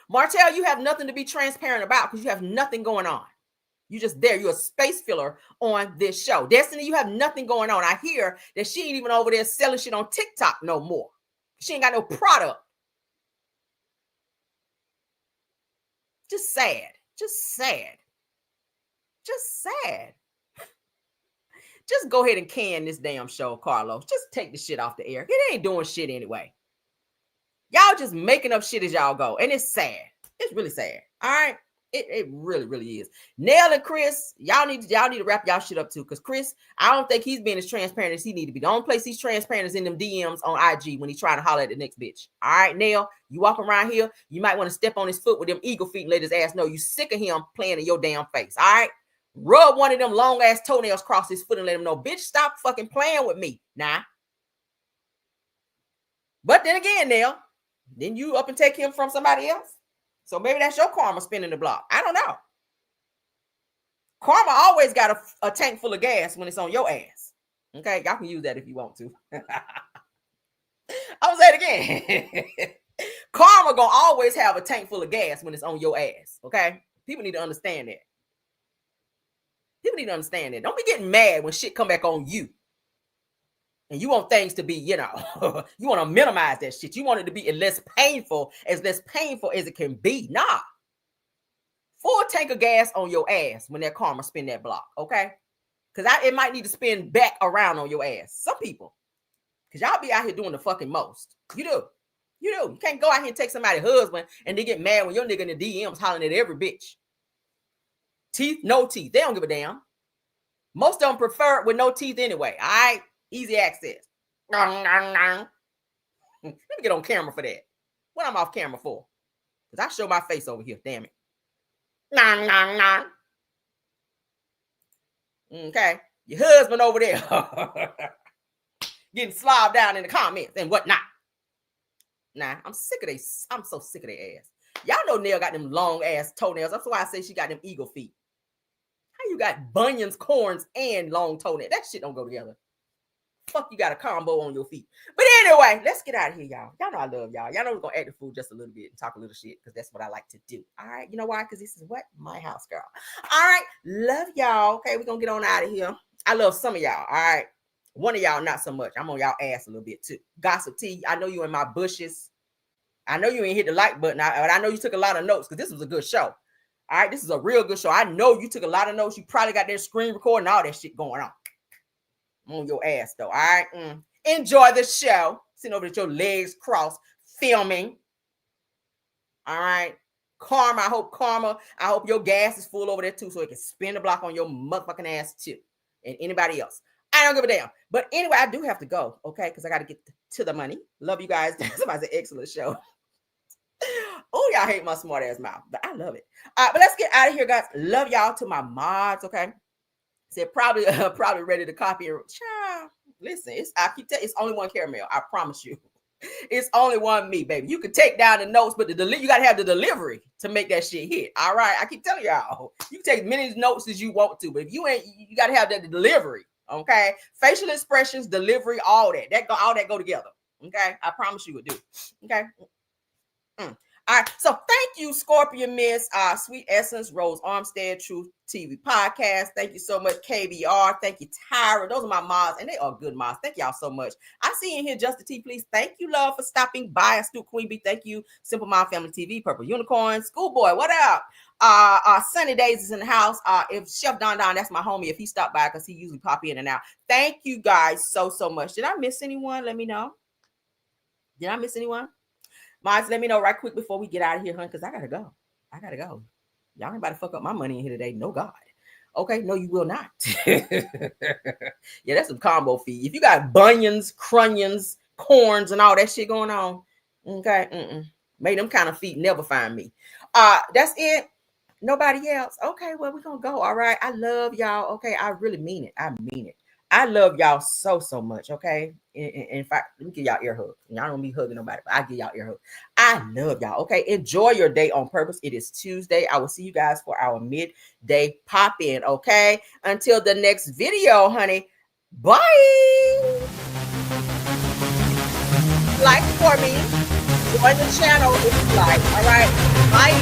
Martell, you have nothing to be transparent about because you have nothing going on. You just there. You're a space filler on this show. Destiny, you have nothing going on. I hear that she ain't even over there selling shit on TikTok no more. She ain't got no product. Just sad. Just sad. Just sad. Just go ahead and can this damn show, Carlos. Just take the shit off the air. It ain't doing shit anyway. Y'all just making up shit as y'all go. And it's sad. It's really sad. All right. It really, really is. Nell and Chris, y'all need to wrap y'all shit up too. Because Chris, I don't think he's being as transparent as he need to be. The only place he's transparent is in them DMs on IG when he's trying to holler at the next bitch. All right, Nell, you walk around here, you might want to step on his foot with them eagle feet and let his ass know you sick of him playing in your damn face. All right. Rub one of them long ass toenails across his foot and let him know, bitch, stop fucking playing with me. Nah. But then again, Nell, then you up and take him from somebody else. So maybe that's your karma spinning the block. I don't know. Karma always got a tank full of gas when it's on your ass. Okay, y'all can use that if you want to. I'm gonna say it again. Karma gonna always have a tank full of gas when it's on your ass. Okay, people need to understand that. People need to understand that. Don't be getting mad when shit come back on you. And you want things to be, you know, you want to minimize that shit. You want it to be as less painful as it can be. Nah. Full tank of gas on your ass when that karma spin that block, okay? Because it might need to spin back around on your ass. Some people. Because y'all be out here doing the fucking most. You do. You do. You can't go out here and take somebody's husband and they get mad when your nigga in the DMs hollering at every bitch. Teeth, no teeth. They don't give a damn. Most of them prefer it with no teeth anyway. All right? Easy access. Let me get on camera for that. What I'm off camera for? Because I show my face over here. Damn it. Okay. Your husband over there getting slobbed down in the comments and whatnot. Nah, I'm sick of they. I'm so sick of their ass. Y'all know Nell got them long ass toenails. That's why I say she got them eagle feet. How you got bunions, corns, and long toenails? That shit don't go together. Fuck, you got a combo on your feet. But anyway, let's get out of here, y'all. Y'all know I love y'all. Y'all know we're gonna act the fool just a little bit and talk a little shit because that's what I like to do. All right, you know why? Because this is what? My house, girl. All right, love y'all. Okay, we're gonna get on out of here. I love some of y'all. All right, one of y'all not so much. I'm on y'all ass a little bit too. Gossip T, I know you in my bushes. I know you ain't hit the like button, but I know you took a lot of notes because this was a good show. All right, this is a real good show. I know you took a lot of notes. You probably got that screen recording, all that shit going on. On your ass though. All right. Enjoy the show. Sitting over with your legs crossed, filming. All right. Karma. I hope your gas is full over there too, so it can spin the block on your motherfucking ass too. And anybody else. I don't give a damn. But anyway, I do have to go, okay? Because I got to get to the money. Love you guys. Somebody's an excellent show. Oh, y'all hate my smart ass mouth, but I love it. But let's get out of here, guys. Love y'all to my mods, okay? Said probably ready to copy it. Child, listen, I keep telling it's only one caramel. I promise you, it's only one me, baby. You can take down the notes, but you got to have the delivery to make that shit hit. All right, I keep telling y'all, you can take many notes as you want to, but if you ain't, you got to have that delivery. Okay, facial expressions, delivery, all that go together. Okay, I promise you it do. Okay. All right, so thank you, Scorpion Miss, Sweet Essence, Rose Armstead, Truth TV Podcast. Thank you so much, KBR. Thank you, Tyra. Those are my mods, and they are good mods. Thank y'all so much. I see you in here, Justin T. Please, thank you, love, for stopping by. Astute Queen Bee, thank you. Simple Mom Family TV, Purple Unicorn, Schoolboy, what up? Sunny Days is in the house. If Chef Don, that's my homie. If he stopped by, because he usually pop in and out. Thank you guys so much. Did I miss anyone? Let me know. Did I miss anyone? Mods, let me know right quick before we get out of here, hun, because I gotta go. Y'all ain't about to fuck up my money in here today. No God. Okay, no, you will not. Yeah, that's some combo fee. If you got bunions, crunions, corns, and all that shit going on, okay, make them kind of feet never find me. That's it. Nobody else. Okay, well, we're gonna go. All right. I love y'all. Okay, I really mean it. I mean it. I love y'all so much, okay? In fact, let me give y'all ear hugs. Y'all don't be hugging nobody, but I give y'all ear hugs. I love y'all, okay? Enjoy your day on purpose. It is Tuesday. I will see you guys for our midday pop-in, okay? Until the next video, honey. Bye! Like for me. Join the channel if you like, all right? Bye!